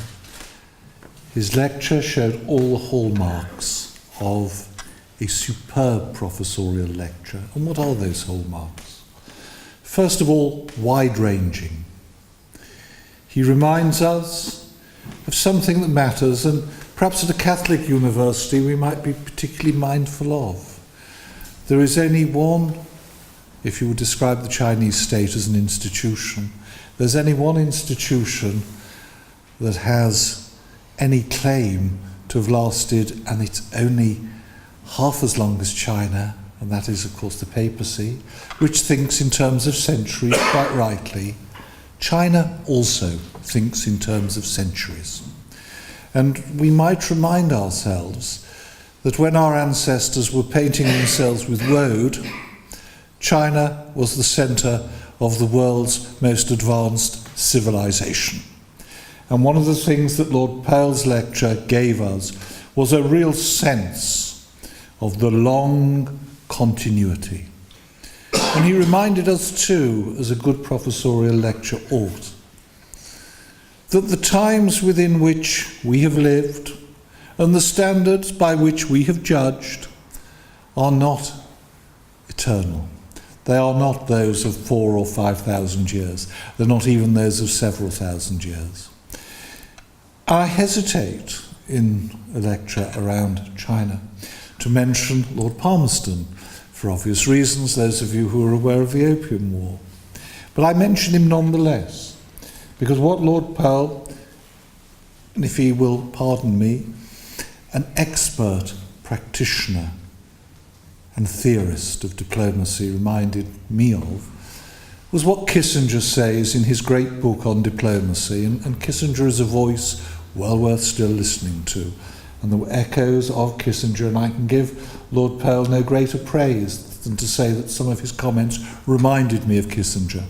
his lecture showed all the hallmarks of a superb professorial lecture. And what are those hallmarks? First of all, wide-ranging. He reminds us of something that matters, and perhaps at a Catholic university we might be particularly mindful of. There is only one, if you would describe the Chinese state as an institution, there's only one institution that has any claim to have lasted, and it's only half as long as China, and that is, of course, the papacy, which thinks in terms of centuries, quite rightly. China also thinks in terms of centuries. And we might remind ourselves that when our ancestors were painting themselves with woad, China was the centre of the world's most advanced civilization. And one of the things that Lord Pearl's lecture gave us was a real sense of the long continuity. And he reminded us too, as a good professorial lecture ought, that the times within which we have lived and the standards by which we have judged are not eternal. They are not those of 4,000 or 5,000 years. They're not even those of several thousand years. I hesitate in a lecture around China to mention Lord Palmerston, for obvious reasons, those of you who are aware of the Opium War. But I mention him nonetheless, because what Lord Pearl, and if he will pardon me, an expert practitioner and theorist of diplomacy reminded me of, was what Kissinger says in his great book on diplomacy, and Kissinger is a voice well worth still listening to. And there were echoes of Kissinger, and I can give Lord Pearl no greater praise than to say that some of his comments reminded me of Kissinger.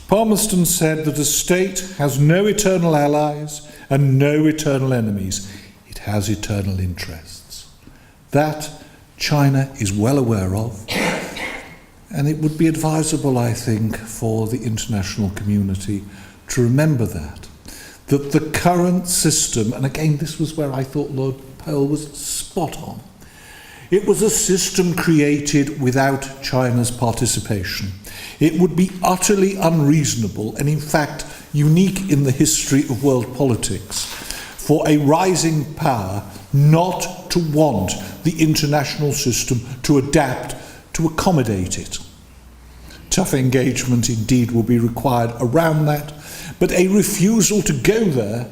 Palmerston said that a state has no eternal allies and no eternal enemies. It has eternal interests. That China is well aware of, and it would be advisable, I think, for the international community to remember that the current system, and again this was where I thought Lord Pearl was spot on, it was a system created without China's participation. It would be utterly unreasonable, and in fact unique in the history of world politics, for a rising power not to want the international system to adapt, to accommodate it. Tough engagement indeed will be required around that, but a refusal to go there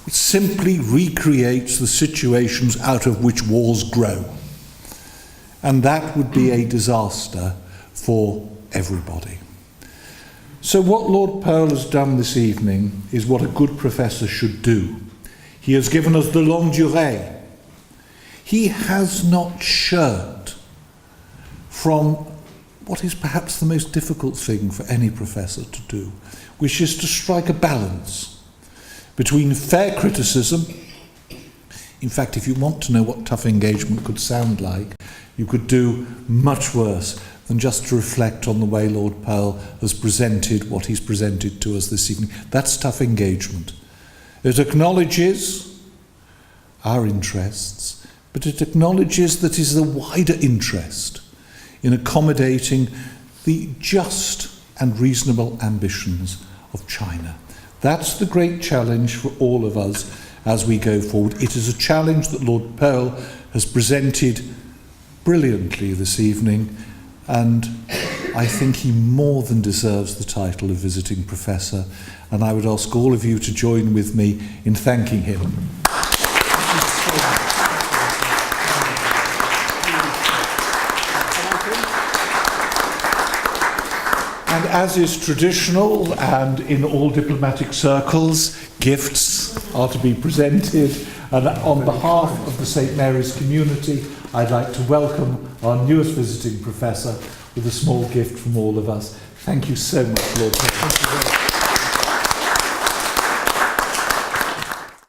simply recreates the situations out of which wars grow. And that would be a disaster for everybody. So what Lord Pearl has done this evening is what a good professor should do. He has given us the longue durée. He has not shirked from what is perhaps the most difficult thing for any professor to do, which is to strike a balance between fair criticism. In fact, if you want to know what tough engagement could sound like, you could do much worse than just to reflect on the way Lord Pearl has presented what he's presented to us this evening. That's tough engagement. It acknowledges our interests, but it acknowledges that is the wider interest in accommodating the just and reasonable ambitions of China. That's the great challenge for all of us as we go forward. It is a challenge that Lord Pearl has presented brilliantly this evening, and I think he more than deserves the title of visiting professor, and I would ask all of you to join with me in thanking him. And as is traditional, and in all diplomatic circles, gifts are to be presented. And on behalf of the St. Mary's community, I'd like to welcome our newest visiting professor with a small gift from all of us. Thank you so much, Lord Pearl.